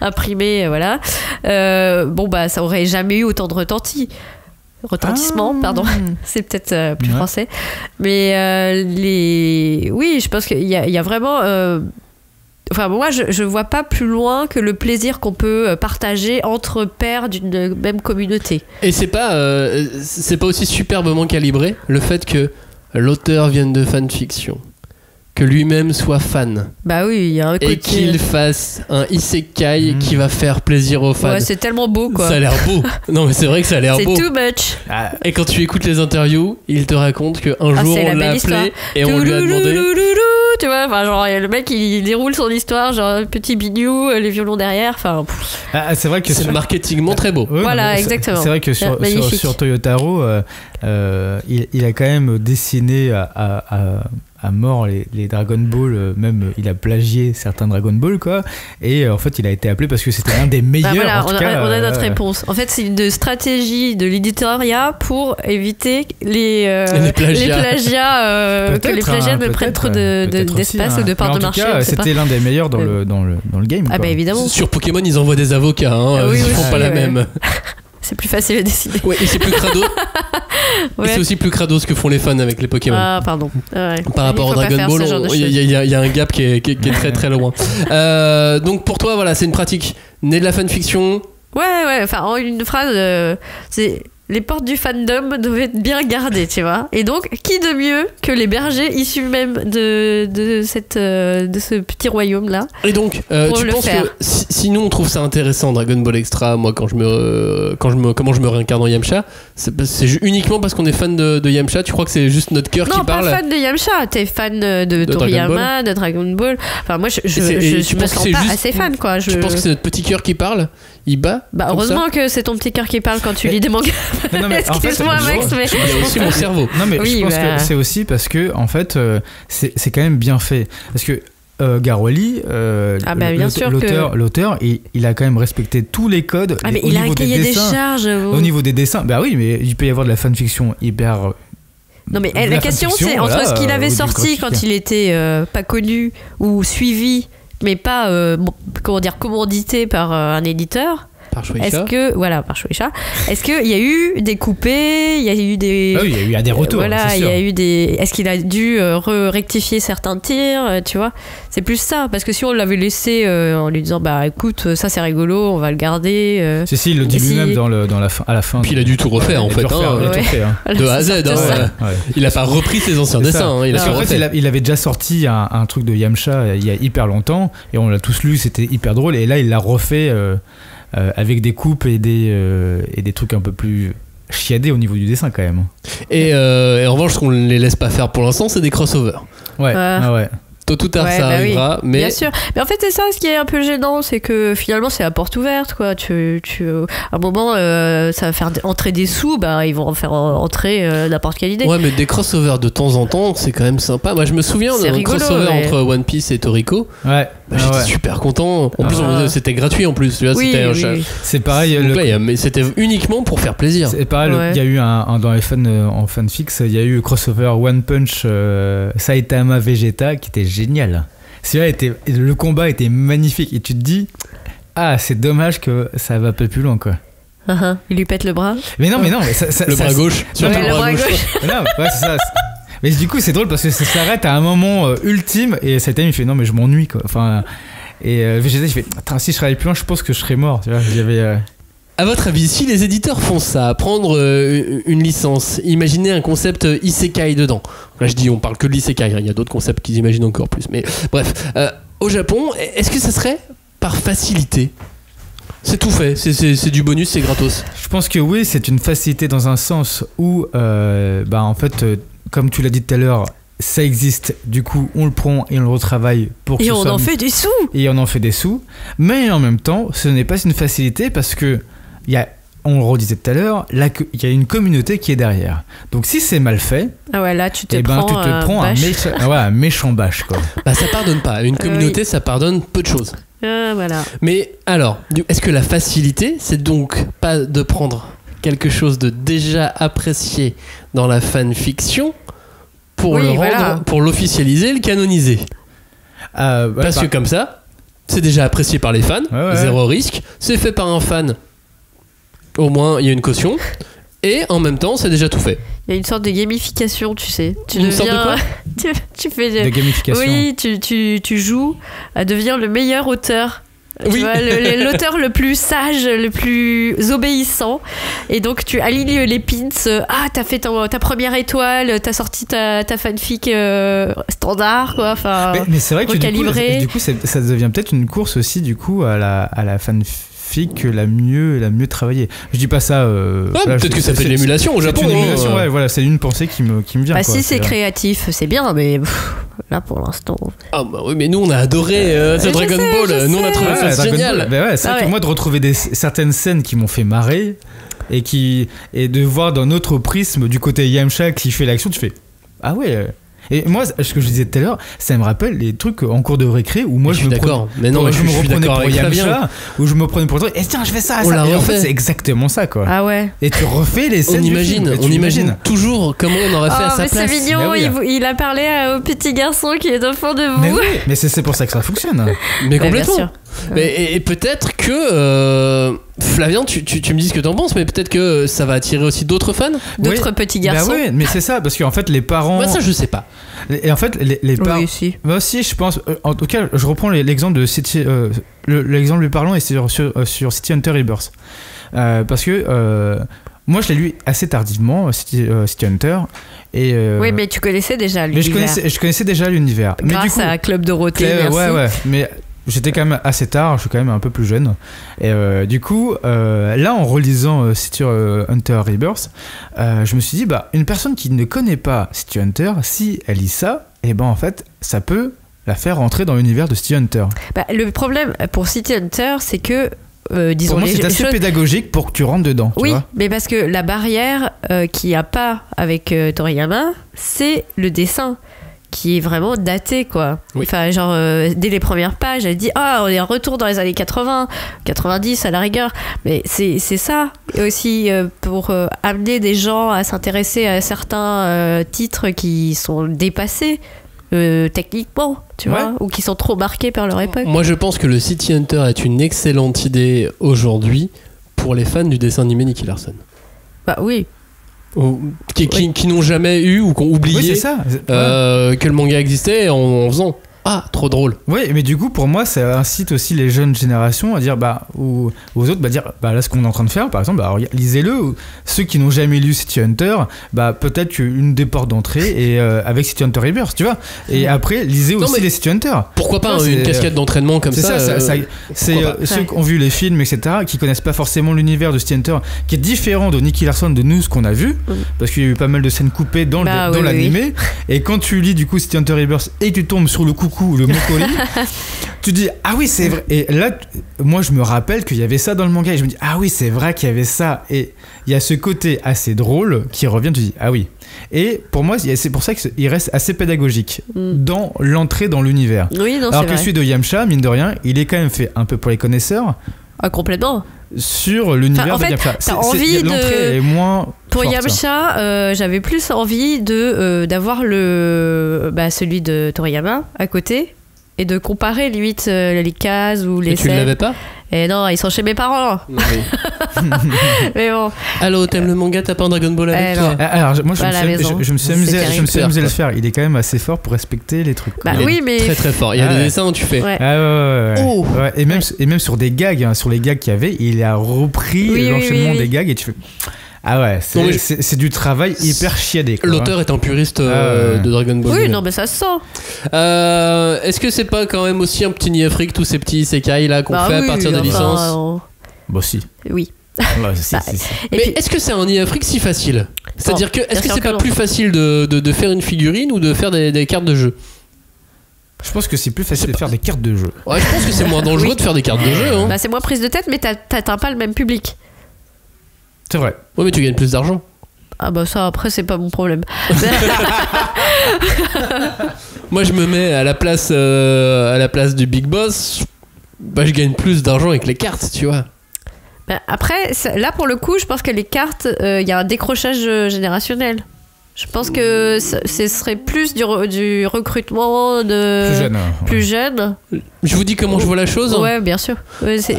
imprimés, voilà. Ça aurait jamais eu autant de retentissement, pardon. C'est peut-être plus français. Mais oui, je pense qu'il y a vraiment... moi, je vois pas plus loin que le plaisir qu'on peut partager entre pairs d'une même communauté. Et c'est pas aussi superbement calibré, le fait que l'auteur vienne de fanfiction, que lui-même soit fan. Bah oui, il y a un côté... Et qu'il fasse un isekai qui va faire plaisir aux fans. Ouais, c'est tellement beau, quoi. Ça a l'air beau. Non, mais c'est vrai que ça a l'air beau. C'est too much. Et quand tu écoutes les interviews, il te raconte qu'un jour on l'a appelé et on lui a demandé... Tu vois, enfin, genre, le mec il déroule son histoire, genre petit bignou, les violons derrière, enfin. C'est vrai que c'est marketingement très beau. Ouais, voilà, exactement. C'est vrai que sur Toyotaro, il a quand même dessiné à mort les Dragon Ball, même il a plagié certains Dragon Ball quoi, et en fait il a été appelé parce que c'était l'un des meilleurs. Voilà, on a notre réponse. En fait, c'est une stratégie de l'éditoriat pour éviter les plagiats, que les plagiats ne prennent trop d'espace ou de part de marché. En tout cas, c'était l'un des meilleurs dans le game. Ah bah évidemment. Sur Pokémon, ils envoient des avocats, ils font pas la même. C'est plus facile à décider. Ouais, et c'est plus crado. Et c'est aussi plus crado ce que font les fans avec les Pokémon. Ah, pardon. Par rapport au Dragon Ball, il y a un gap qui est très très loin. Donc pour toi, voilà, c'est une pratique née de la fanfiction. Ouais. Enfin, en une phrase, c'est... Les portes du fandom devaient être bien gardées, tu vois. Et donc, qui de mieux que les bergers issus même de ce petit royaume-là. Et donc, tu penses que si nous on trouve ça intéressant, Dragon Ball Extra, moi comment je me réincarne en Yamcha, c'est uniquement parce qu'on est fan de Yamcha? Tu crois que c'est juste notre cœur qui parle? Non, pas fan de Yamcha, t'es fan de Toriyama, de Dragon Ball. Enfin, moi, je me sens pas assez fan, quoi. Tu penses que c'est notre petit cœur qui parle? Il bat? Bah, heureusement que c'est ton petit cœur qui parle quand tu lis des mangas. Excuse-moi, Max, mais... Il y a aussi mon cerveau. Non, mais je pense que c'est aussi parce que, en fait, c'est quand même bien fait. Parce que Garo Lee, l'auteur, il a quand même respecté tous les codes. Ah, mais il a un cahier des charges. Au niveau des dessins, bah oui, mais il peut y avoir de la fanfiction hyper. Non, mais la question, c'est entre ce qu'il avait sorti quand il était pas connu ou suivi, mais pas commandité par un éditeur. Par Shueisha. Par Shueisha. Est-ce qu'il y a eu des coupés? Il y a eu des... Ah oui, il y a eu des retours. Voilà, il y a eu des... Est-ce qu'il a dû rectifier certains tirs, tu vois? C'est plus ça. Parce que si on l'avait laissé en lui disant, bah écoute, ça c'est rigolo, on va le garder. Si, il le dit lui-même à la fin. Puis il a dû tout refaire en fait. De A à Z. Il a pas repris ses anciens dessins. Il avait déjà sorti un truc de Yamcha il y a hyper longtemps et on l'a tous lu, c'était hyper drôle. Et là, il l'a refait avec des coupes et des trucs un peu plus chiadé au niveau du dessin quand même. Et en revanche, ce qu'on les laisse pas faire pour l'instant, c'est des crossovers. Ouais, ouais. Tôt ou tard, ça arrivera, oui, mais... Bien sûr. Mais en fait, c'est ça, ce qui est un peu gênant, c'est que finalement, c'est la porte ouverte, quoi. À un moment, ça va faire entrer des sous, ils vont en faire entrer n'importe quelle idée. Ouais, mais des crossovers de temps en temps, c'est quand même sympa. Moi, je me souviens d'un crossover entre One Piece et Toriko. Ouais. J'étais super content. En plus, c'était gratuit en plus. Tu vois, oui, c'était c'est pareil. Mais c'était uniquement pour faire plaisir. C'est pareil. Il y a eu dans les fans en fanfics, il y a eu le crossover One Punch Saitama Vegeta qui était génial. Celui-là le combat était magnifique et tu te dis c'est dommage que ça va pas plus loin quoi. Il lui pète le bras. Mais non, le bras gauche. Surtout le bras gauche. Non, ouais, c'est ça. Mais du coup, c'est drôle parce que ça s'arrête à un moment ultime et Saitama il fait non mais je m'ennuie quoi. Enfin et Vegeta il fait attends si je serais allé plus loin je pense que je serais mort. Tu vois, À votre avis, si les éditeurs font ça, prendre une licence, imaginez un concept isekai dedans. Là, on parle que de l'isekai, il y a d'autres concepts qu'ils imaginent encore plus. Mais bref, au Japon, est-ce que ça serait par facilité ? C'est tout fait, c'est du bonus, c'est gratos. Je pense que oui, c'est une facilité dans un sens où, en fait, comme tu l'as dit tout à l'heure, ça existe, du coup on le prend et on le retravaille pour que et on en fait des sous. Et on en fait des sous, mais en même temps, ce n'est pas une facilité parce que on le redisait tout à l'heure, il y a une communauté qui est derrière. Donc si c'est mal fait, là tu te prends un méchant bâche quoi. Ça pardonne pas. Une communauté, ça pardonne peu de choses. Voilà. Mais alors, est-ce que la facilité, c'est donc pas de prendre quelque chose de déjà apprécié dans la fanfiction pour le rendre, pour l'officialiser, le canoniser. Parce que comme ça, c'est déjà apprécié par les fans, zéro risque, c'est fait par un fan, au moins il y a une caution, et en même temps c'est déjà tout fait. Il y a une sorte de gamification, tu sais. Sorte de quoi tu fais de gamification. Oui, tu joues à devenir le meilleur auteur. Tu vois, l'auteur le plus sage, le plus obéissant. Et donc, tu alignes les pins. T'as fait ta première étoile, t'as sorti ta fanfic standard, quoi. Enfin, mais c'est vrai que recalibré. du coup, ça devient peut-être une course aussi, du coup, à la fanfic la mieux travaillée. Je dis pas ça. Peut-être que ça fait de l'émulation au Japon. C'est une émulation, voilà, c'est une pensée qui me vient. Si c'est créatif, c'est bien, mais là pour l'instant. Oui, mais nous on a adoré Dragon Ball. Nous on a trouvé ça génial. C'est vrai que moi de retrouver certaines scènes qui m'ont fait marrer et de voir d'un autre prisme du côté Yamcha qui fait l'action, tu fais Et moi, ce que je disais tout à l'heure, ça me rappelle les trucs en cours de récré où moi je me reprenais pour Yamcha, où je me prenais pour toi. Et tiens, je fais ça. Et en fait, c'est exactement ça, quoi. Ah ouais. Et tu refais les scènes. On imagine toujours comment on aurait fait à sa place. C'est mignon. Il a parlé au petit garçon qui est au fond de vous. Mais c'est pour ça que ça fonctionne. Mais complètement. Et peut-être que Flavien, tu me dis ce que t'en penses, mais peut-être que ça va attirer aussi d'autres fans, d'autres petits garçons. Oui, mais c'est ça, parce qu'en fait les parents. Ça je sais pas. Et en fait les parents. Oui, si. Si, je pense. En tout cas, je reprends l'exemple de City. L'exemple lui parlant est sur City Hunter Rebirth, parce que. Moi, je l'ai lu assez tardivement, City Hunter. Oui, mais tu connaissais déjà l'univers. Mais je connaissais déjà l'univers. Grâce à Club Dorothée, merci. Ouais, mais j'étais quand même assez tard, je suis quand même un peu plus jeune. Et du coup, là, en relisant City Hunter Rebirth, je me suis dit, une personne qui ne connaît pas City Hunter, si elle lit ça, en fait, ça peut la faire rentrer dans l'univers de City Hunter. Le problème pour City Hunter, c'est que disons, pour moi, c'est assez pédagogique pour que tu rentres dedans. Oui, tu vois, mais parce que la barrière qu'il n'y a pas avec Toriyama, c'est le dessin qui est vraiment daté, quoi. Oui. Enfin, genre, dès les premières pages, elle dit on est en retour dans les années 80, 90 à la rigueur. Mais c'est ça. Et aussi pour amener des gens à s'intéresser à certains titres qui sont dépassés. Techniquement, tu vois, ou qui sont trop marqués par leur époque. Moi, je pense que le City Hunter est une excellente idée aujourd'hui pour les fans du dessin animé Nicky Larson. Oui. Qui n'ont jamais eu ou qui ont oublié c'est ça. que le manga existait en faisant Ah, trop drôle. Oui, mais du coup, pour moi, ça incite aussi les jeunes générations à dire, ou aux autres, dire, là, ce qu'on est en train de faire, par exemple, lisez-le. Ou ceux qui n'ont jamais lu City Hunter, peut-être qu'une des portes d'entrée est avec City Hunter Rebirth, tu vois. Et après, lisez aussi les City Hunter. Pourquoi pas une cascade d'entraînement comme ça. C'est ceux qui ont vu les films, etc., qui connaissent pas forcément l'univers de City Hunter, qui est différent de Nicky Larson, de nous, ce qu'on a vu, parce qu'il y a eu pas mal de scènes coupées dans l'animé. Et quand tu lis du coup City Hunter Rebirth et tu tombes sur le coucou, le Mokoli, tu dis ah oui c'est vrai. Et là moi je me rappelle qu'il y avait ça dans le manga et je me dis ah oui c'est vrai qu'il y avait ça, et il y a ce côté assez drôle qui revient, tu dis ah oui. Et pour moi c'est pour ça qu'il reste assez pédagogique dans l'entrée dans l'univers. Oui, non, alors que celui de Yamcha, mine de rien, il est quand même fait un peu pour les connaisseurs. Ah, complètement. Sur l'univers de Yamcha. T'as envie l'entrée est moins pour forte, Yamcha, j'avais plus envie d'avoir celui de Toriyama à côté et de comparer limite les cases ou les scènes. Tu l'avais pas? Et non, ils sont chez mes parents. Oui. Mais bon. Allô, t'aimes le manga, t'as pas un Dragon Ball avec toi? Alors moi je me suis amusé à le faire. Il est quand même assez fort pour respecter les trucs. Oui, mais très très fort. Il y a des dessins où tu fais. Ouais. Ouais. Et même sur des gags, sur les gags qu'il y avait, il a repris l'enchaînement des gags et tu fais. Ah ouais, c'est du travail hyper chiadé. L'auteur est un puriste de Dragon Ball. Oui, non, mais ça se sent. Est-ce que c'est pas quand même aussi un petit Niafrique, tous ces petits isekai là qu'on fait à partir des licences? Bah si. Oui. Si. Mais est-ce que c'est un Niafrique si facile? C'est-à-dire que est-ce que c'est pas plus facile de faire une figurine ou de faire des cartes de jeu? Je pense que c'est plus facile de faire des cartes de jeu. Ouais, je pense que c'est moins dangereux de faire des cartes de jeu. Hein. C'est moins prise de tête, mais t'atteins pas le même public. C'est vrai. Ouais, mais tu gagnes plus d'argent. Ah bah ça, après, c'est pas mon problème. Moi, je me mets à la place du Big Boss. Je gagne plus d'argent avec les cartes, tu vois. Après, là, pour le coup, je pense que les cartes, il y a un décrochage générationnel. Je pense que ce serait plus du recrutement de plus jeunes. Je vous dis comment je vois la chose. Ouais, bien sûr.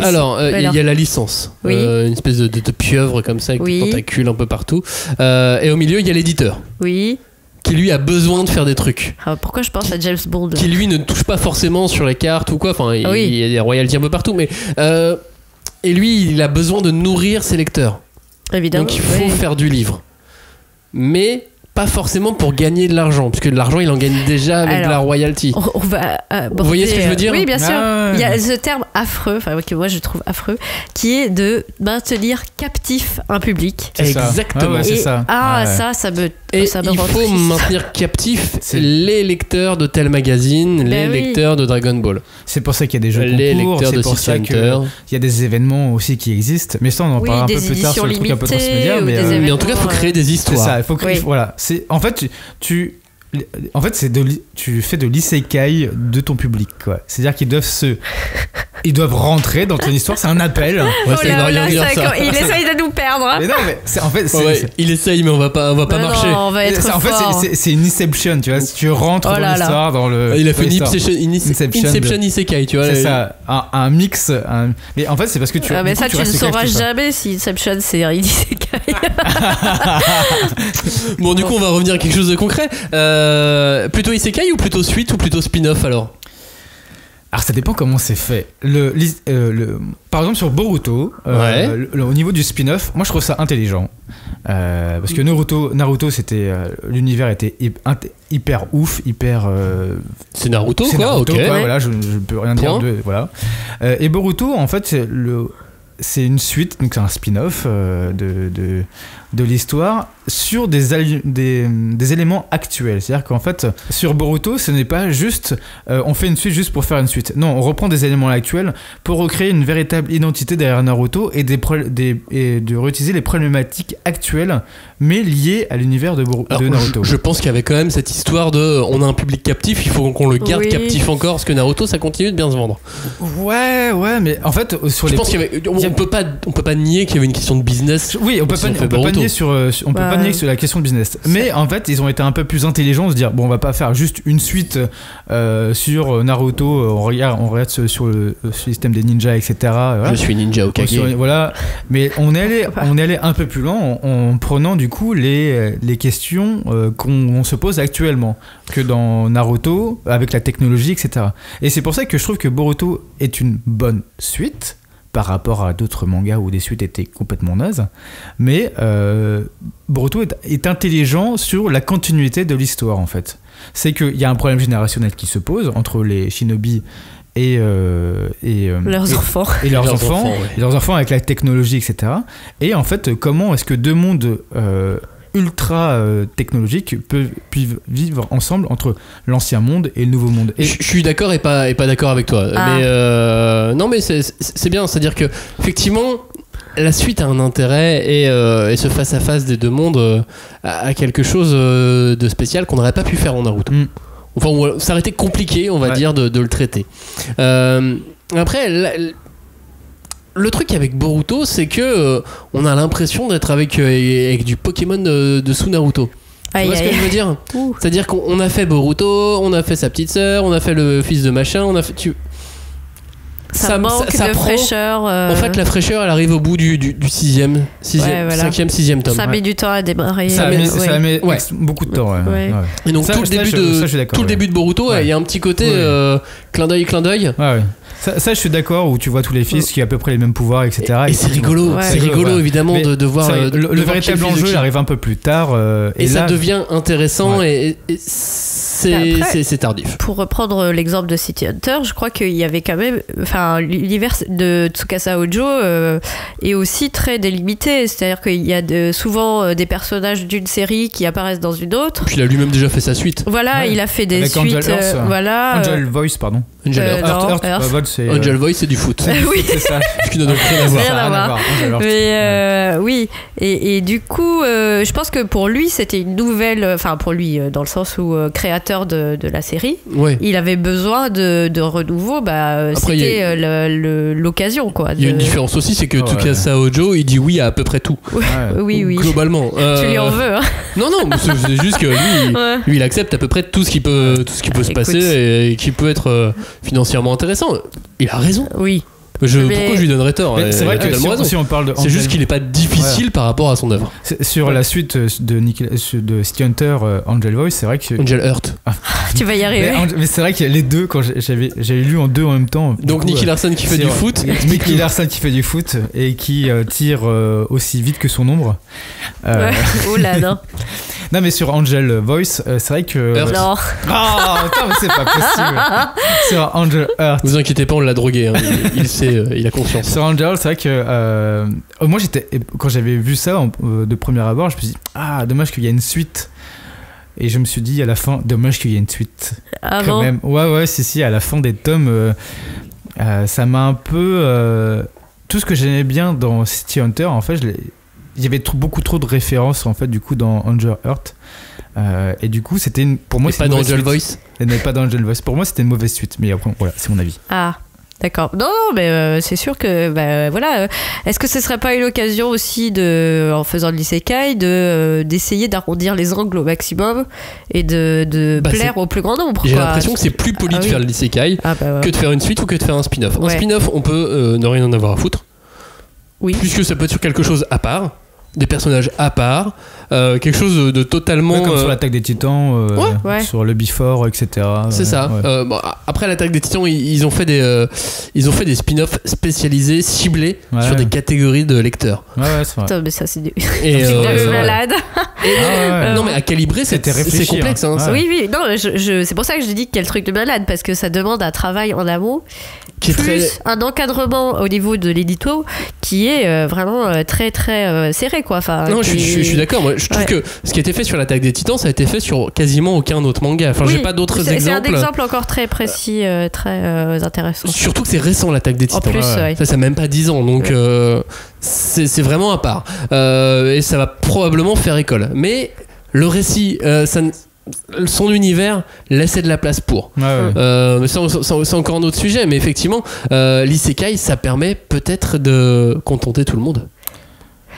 Alors, il y a la licence, une espèce de pieuvre comme ça avec des tentacules un peu partout. Et au milieu, il y a l'éditeur. Oui. Qui lui a besoin de faire des trucs. Pourquoi je pense à James Bond? Qui lui ne touche pas forcément sur les cartes ou quoi. Enfin, il y a des royalties un peu partout, mais et lui, il a besoin de nourrir ses lecteurs. Évidemment. Donc il faut faire du livre, mais pas forcément pour gagner de l'argent, parce que de l'argent il en gagne déjà avec la royalty. On va vous voyez ce que je veux dire? Oui, bien sûr. Il y a ce terme affreux, que moi je trouve affreux, qui est de maintenir captif un public. Exactement. C'est ça. Ça me il rend faut triste. maintenir captif les lecteurs de tel magazine, les lecteurs de Dragon Ball. C'est pour ça qu'il y a des jeux les concours, lecteurs de pour ça qu'il y a des événements aussi qui existent. Mais ça, on en parlera un peu plus tard sur le truc un peu transmédia. Mais en tout cas, il faut créer des histoires. C'est ça. Il faut créer. Voilà. En fait, tu fais de l'isekai de ton public, quoi. C'est-à-dire ils doivent rentrer dans ton histoire, c'est un appel. Il essaye de nous perdre. Mais non, mais il essaye, mais on va pas marcher. Non, on va être en fait, c'est une Inception, tu vois. Si tu rentres dans l'histoire, dans le. Il a fait une Inception Isekai, tu vois. C'est ça, un mix. Mais en fait, c'est parce que tu. Mais ça, tu ne sauras jamais si Inception c'est un Isekai. Bon, du coup, on va revenir à quelque chose de concret. Plutôt Isekai ou plutôt suite ou plutôt spin-off alors? Alors ça dépend comment c'est fait. Par exemple sur Boruto, au niveau du spin-off, moi je trouve ça intelligent. Parce que Naruto c'était l'univers était hyper ouf, hyper. C'est Naruto quoi, Naruto, ok. Quoi, voilà, je peux rien dire de voilà. Et Boruto en fait c'est une suite, donc c'est un spin-off de l'histoire sur des éléments actuels. C'est-à-dire qu'en fait, sur Boruto, ce n'est pas juste on fait une suite juste pour faire une suite. Non, on reprend des éléments actuels pour recréer une véritable identité derrière Naruto et de réutiliser les problématiques actuelles, mais liées à l'univers de Naruto. Je pense qu'il y avait quand même cette histoire de on a un public captif, il faut qu'on le garde captif encore, parce que Naruto, ça continue de bien se vendre. Ouais, mais en fait, sur je pense qu'il y avait, on peut pas nier qu'il y avait une question de business. Oui, on peut pas pas nier sur la question de business. Mais en fait, ils ont été un peu plus intelligents de se dire bon, on va pas faire juste une suite sur Naruto. On regarde sur le système des ninjas, etc. Voilà. Je suis ninja Hokage. Voilà. Mais on est allé un peu plus loin en prenant du coup les questions qu'on se pose actuellement que dans Naruto avec la technologie, etc. Et c'est pour ça que je trouve que Boruto est une bonne suite par rapport à d'autres mangas où des suites étaient complètement nazes. Mais Boruto est intelligent sur la continuité de l'histoire, en fait. C'est qu'il y a un problème générationnel qui se pose entre les shinobi et leurs enfants. Et leurs enfants avec la technologie, etc. Et en fait, comment est-ce que deux mondes ultra technologiques peuvent vivre ensemble entre l'ancien monde et le nouveau monde. Et je suis d'accord et pas d'accord avec toi. Mais non, mais c'est bien, c'est-à-dire que effectivement la suite a un intérêt et ce face à face des deux mondes a quelque chose de spécial qu'on n'aurait pas pu faire en Naruto. Enfin, ça aurait été compliqué, on va dire, de le traiter. Après, le truc avec Boruto, c'est que on a l'impression d'être avec du Pokémon de Naruto. Tu vois ce que je veux dire ? C'est-à-dire qu'on a fait Boruto, on a fait sa petite sœur, on a fait le fils de machin, on a fait... Ça manque de fraîcheur. En fait, la fraîcheur, elle arrive au bout du 5e, 6e tome. Ça met du temps à démarrer. Ça met beaucoup de temps. Ouais. Et donc, tout le début de Boruto, il y a un petit côté clin d'œil. Ouais. Ça, je suis d'accord, où tu vois tous les fils qui ont à peu près les mêmes pouvoirs, etc. Et c'est rigolo, évidemment, de voir. Le véritable enjeu, il arrive un peu plus tard. Et ça devient intéressant et c'est tardif. Pour reprendre l'exemple de City Hunter, je crois qu'il y avait quand même. Enfin, l'univers de Tsukasa Hojo est aussi très délimité. C'est-à-dire qu'il y a souvent des personnages d'une série qui apparaissent dans une autre. Puis il a lui-même déjà fait sa suite. Voilà, il a fait des avec suites. Angel Voice, pardon. Angel Voice, c'est du foot. Oui, c'est ça. Ce qui n'a donc rien à voir. Mais oui, et du coup, je pense que pour lui, c'était une nouvelle. Enfin, pour lui, dans le sens où créateur de la série, il avait besoin de renouveau. C'était l'occasion, quoi. Il y a une différence aussi, c'est que Tsukasa Hojo, il dit oui à peu près tout. Oui. Globalement. Tu lui en veux, hein. Non, c'est juste que lui, il accepte à peu près tout ce qui peut se passer et qui peut être financièrement intéressant. Il a raison. Oui. Pourquoi je lui donnerais tort? C'est vrai que si on parle de c'est juste qu'il n'est pas difficile par rapport à son œuvre. Sur la suite de City Hunter, Angel Voice, c'est vrai que Angel Heart. Tu vas y arriver. Mais c'est vrai que les deux, quand j'avais lu en deux en même temps. Donc Nicky Larson qui fait du foot. Nicky Larson qui fait du foot et qui tire aussi vite que son ombre. Oh là, non. Non, mais sur Angel Voice, c'est vrai que. Non. Ah, putain, mais c'est pas possible. Sur Angel Heart. Vous inquiétez pas, on l'a drogué. Hein. Il sait, il a confiance. Sur Angel, c'est vrai que. Moi, quand j'avais vu ça de premier abord, je me suis dit, dommage qu'il y ait une suite. Et je me suis dit à la fin, dommage qu'il y ait une suite. Ah quand bon même. Ouais, si, à la fin des tomes, ça m'a un peu. Tout ce que j'aimais bien dans City Hunter, en fait, il y avait beaucoup trop de références en fait du coup dans Angel Heart et du coup c'était pour moi pas dans Angel Voice. Elle n'est pas dans Angel Voice. Pour moi c'était une mauvaise suite, mais après voilà, c'est mon avis. D'accord. Non, mais c'est sûr que voilà. Est-ce que ce serait pas une occasion aussi en faisant de l'isekai d'essayer d'arrondir les angles au maximum et de plaire au plus grand nombre? J'ai l'impression que c'est plus poli de faire de l'isekai que de faire une suite ou que de faire un spin-off. Un spin-off, on peut ne rien en avoir à foutre. Oui. Puisque ça peut être sur quelque chose à part, des personnages à part, quelque chose de totalement. Comme sur l'Attaque des Titans, sur le Before, etc. C'est ça. Bon, après l'Attaque des Titans, ils ont fait des spin-offs spécialisés, ciblés sur des catégories de lecteurs. Ouais, c'est vrai. Putain, mais ça c'est malade. Non, mais à calibrer, c'est complexe. Hein, oui. Non, c'est pour ça que je dis quel truc de malade, parce que ça demande un travail en amont. Qui est plus un encadrement au niveau de l'édito qui est vraiment très très serré, quoi. Enfin, non, je suis d'accord. Moi, je trouve que ce qui a été fait sur l'Attaque des Titans, ça a été fait sur quasiment aucun autre manga. Enfin, j'ai pas d'autres exemples. C'est un exemple encore très précis, très intéressant. Surtout que c'est récent, l'Attaque des Titans. En plus, ça a même pas 10 ans, donc c'est vraiment à part. Et ça va probablement faire école. Mais le récit, son univers laissait de la place pour. Mais c'est encore un autre sujet, mais effectivement, l'isekai, ça permet peut-être de contenter tout le monde.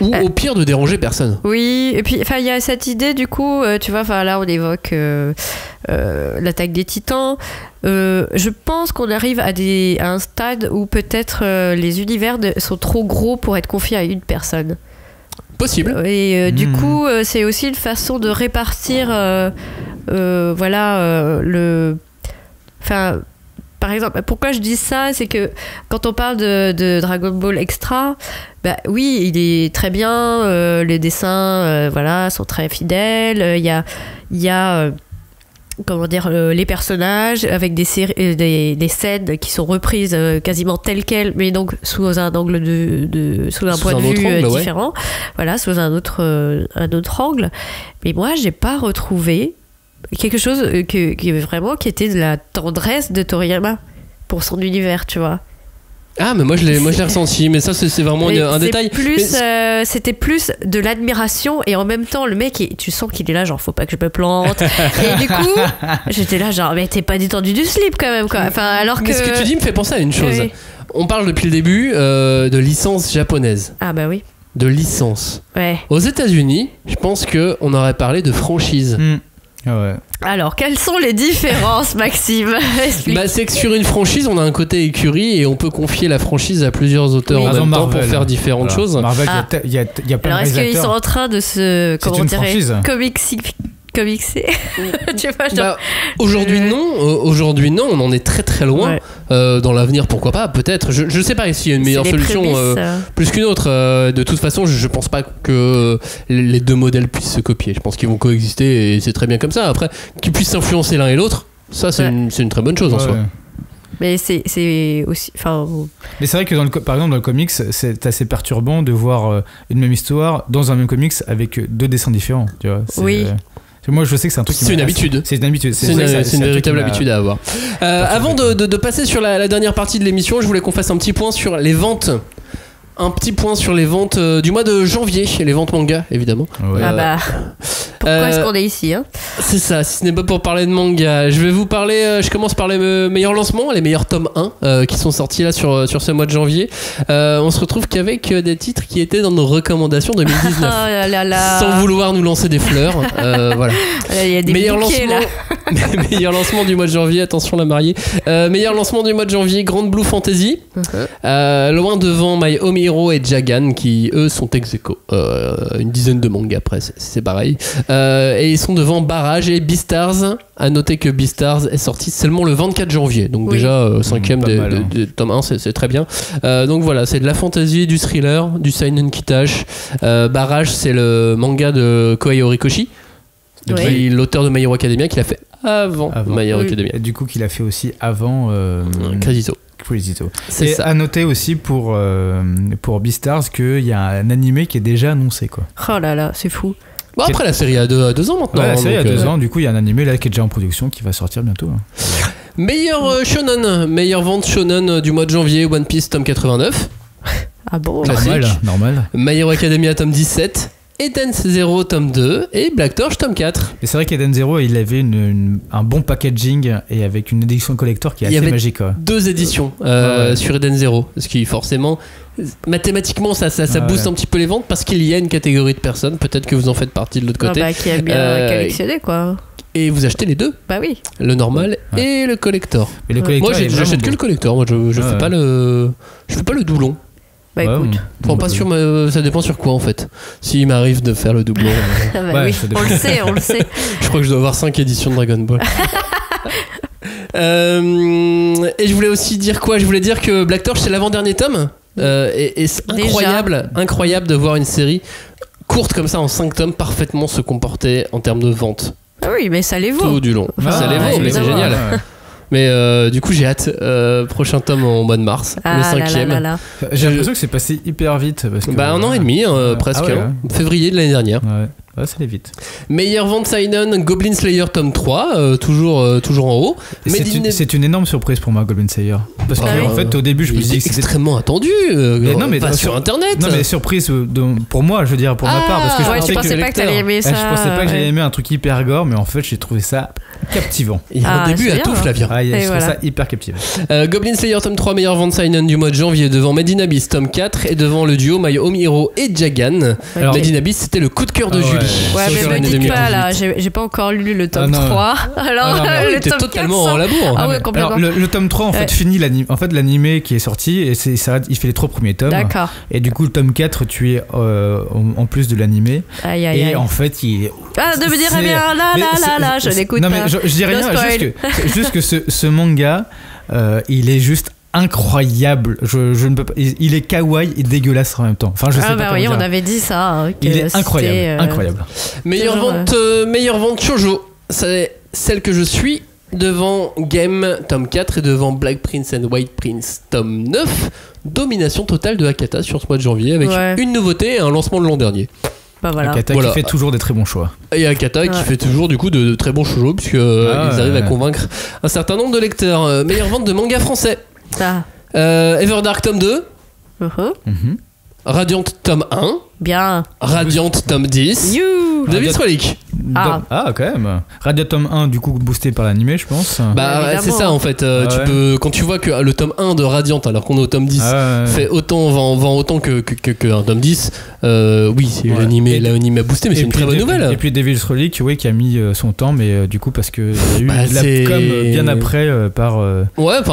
Ou au pire de déranger personne. Oui, et puis il y a cette idée du coup, tu vois, là on évoque l'attaque des titans. Je pense qu'on arrive à un stade où peut-être les univers sont trop gros pour être confiés à une personne. Possible. Et du coup, c'est aussi une façon de répartir, par exemple, pourquoi je dis ça, c'est que quand on parle de Dragon Ball Extra, bah oui, il est très bien, les dessins, sont très fidèles. Il y a comment dire, les personnages avec des scènes qui sont reprises quasiment telles quelles, mais donc sous un angle sous un point de vue angle, différent, sous un autre angle. Mais moi, j'ai pas retrouvé quelque chose qui était de la tendresse de Toriyama pour son univers, tu vois. Ah, mais moi je l'ai ressenti, mais ça c'est vraiment un détail. C'était plus de l'admiration, et en même temps le mec, tu sens qu'il est là genre faut pas que je me plante. Et du coup j'étais là genre mais t'es pas détendu du slip quand même quoi. Mais ce que tu dis me fait penser à une chose. Oui. On parle depuis le début de licence japonaise. Ah bah oui. De licence. Ouais. Aux États-Unis, je pense que on aurait parlé de franchise. Ah ouais. Alors, quelles sont les différences, Maxime? C'est que sur une franchise, on a un côté écurie et on peut confier la franchise à plusieurs auteurs en même temps pour faire différentes choses. Marvel, il y a plein de réalisateurs. Alors, est-ce qu'ils sont en train de se... Comment dirait comixer tu vois, aujourd'hui non, on en est très très loin. Dans l'avenir, pourquoi pas, peut-être, je sais pas s'il y a une meilleure solution plus qu'une autre. De toute façon, je pense pas que les deux modèles puissent se copier. Je pense qu'ils vont coexister et c'est très bien comme ça. Après, qu'ils puissent s'influencer l'un et l'autre, ça c'est une très bonne chose en soi. Mais c'est aussi... Mais c'est vrai que par exemple dans le comics, c'est assez perturbant de voir une même histoire dans un même comics avec deux dessins différents, tu vois. Oui. Moi je sais que c'est un truc c'est une habitude. C'est une habitude. C'est une véritable habitude à avoir. Avant de passer sur la dernière partie de l'émission, je voulais qu'on fasse un petit point sur les ventes. Un petit point sur les ventes du mois de janvier, les ventes manga évidemment. Ouais. Pourquoi est-ce qu'on est ici C'est ça, si ce n'est pas pour parler de manga. Je vais vous parler, je commence par les meilleurs lancements, les meilleurs tomes 1 qui sont sortis là sur ce mois de janvier. On se retrouve qu'avec des titres qui étaient dans nos recommendations 2019. Sans vouloir nous lancer des fleurs. Voilà. Il y a des meilleurs lancements. Meilleur lancement du mois de janvier, attention la mariée. Meilleur lancement du mois de janvier, Grand Blue Fantasy. Loin devant My Home Hero et Jagan qui eux sont ex-aequo. Une dizaine de mangas après, c'est pareil. Et ils sont devant Barrage et Beastars. À noter que Beastars est sorti seulement le 24 janvier. Donc déjà 5ème de tome 1, c'est très bien. Donc voilà, c'est de la fantasy, du thriller, du seinen Kitash. Barrage, c'est le manga de Kohei Horikoshi. L'auteur de My Hero Academia qui l'a fait avant My Hero Academia. Et du coup qu'il a fait aussi avant Crazy Tail. Et ça. À noter aussi pour Beastars qu'il y a un animé qui est déjà annoncé quoi. Oh là là, c'est fou. Bon, après la série a 2 ans maintenant. Ouais, la série a 2 ans, du coup il y a un animé là qui est déjà en production qui va sortir bientôt. Meilleur shonen, meilleure vente shonen du mois de janvier, One Piece tome 89. Ah bon? Normal. My Hero Academia tome 17. Eden Zero tome 2 et Black Torch tome 4. Et c'est vrai qu'Eden Zero il avait un bon packaging et avec une édition collector qui est assez magique. Il y avait 2 éditions sur Eden Zero, ce qui forcément mathématiquement ça booste un petit peu les ventes parce qu'il y a une catégorie de personnes, peut-être que vous en faites partie de l'autre côté, qui a bien collectionné quoi. Et vous achetez les deux. Bah oui. Le normal et le collector. Et le collector moi j'achète que le collector, moi je fais pas le doublon. Bah écoute. Pas sûr, mais ça dépend sur quoi en fait. S'il m'arrive de faire le doublon. Oui, on le sait. Je crois que je dois avoir 5 éditions de Dragon Ball. Et je voulais aussi dire quoi? Je voulais dire que Black Torch c'est l'avant-dernier tome. Et c'est incroyable de voir une série courte comme ça en 5 tomes parfaitement se comporter en termes de vente. Ah oui, mais ça les vaut. Tout du long. Ça les vaut, mais c'est génial. Mais du coup j'ai hâte, prochain tome en mois de mars, le 5ème. J'ai l'impression que c'est passé hyper vite parce que, 1 an et demi presque, février de l'année dernière. Ouais, ça allait vite. Meilleure vente seinen, Goblin Slayer tome 3, toujours en haut. C'est une énorme surprise pour moi, Goblin Slayer. Parce qu'en fait, au début, je me suis dit que c'était extrêmement attendu. Pas sur internet. Non, mais surprise pour moi, je veux dire, pour ma part. Parce que je pensais pas que t'allais aimer ça. Je pensais pas que j'allais aimer un truc hyper gore, mais en fait, j'ai trouvé ça captivant. Il y a un début à tout, Flavien. Je trouve ça hyper captivant. Goblin Slayer tome 3, meilleur vente seinen du mois de janvier, devant Made in Abyss tome 4 et devant le duo My Home Hero et Jagan. Alors, Made in Abyss, c'était le coup de cœur de Julie. Ouais, mais me dites pas là, j'ai pas encore lu le tome 3. Alors, le tome 4, totalement en labour. Ah ouais, complètement. Alors, le tome 3 en fait finit l'anime. En fait, l'animé qui est sorti, et il fait les 3 premiers tomes. D'accord. Et du coup, le tome 4, tu es en plus de l'animé. Et en fait, il est. Ah, de me dire, eh bien, là, je l'écoute pas. Non, mais je dis rien, juste que ce manga, il est juste incroyable. Je ne peux pas. Il est kawaii et dégueulasse en même temps. Enfin, je sais pas comment dire. On avait dit ça. Il est incroyable. Meilleure vente shoujo, c'est celle que je suis. Devant Game tome 4 et devant Black Prince and White Prince tome 9. Domination totale de Hakata sur ce mois de janvier avec une nouveauté et un lancement de l'an dernier. Bah voilà. Hakata qui fait toujours des très bons choix. Et Hakata qui fait toujours du coup de très bons shoujo puisque ils arrivent à convaincre un certain nombre de lecteurs. Meilleure vente de manga français. Everdark tome 2. Radiant tome 1. Bien. Radiant tome 10. David Srolik. Quand même. Radiant tome 1 du coup boosté par l'animé, je pense. C'est ça en fait. Tu peux, quand tu vois que le tome 1 de Radiant alors qu'on est au tome 10 fait autant vend autant que un tome 10, l'animé a boosté, mais c'est une très bonne nouvelle. Et puis David Srolik qui a mis son temps, mais du coup parce que il y a eu la com bien après par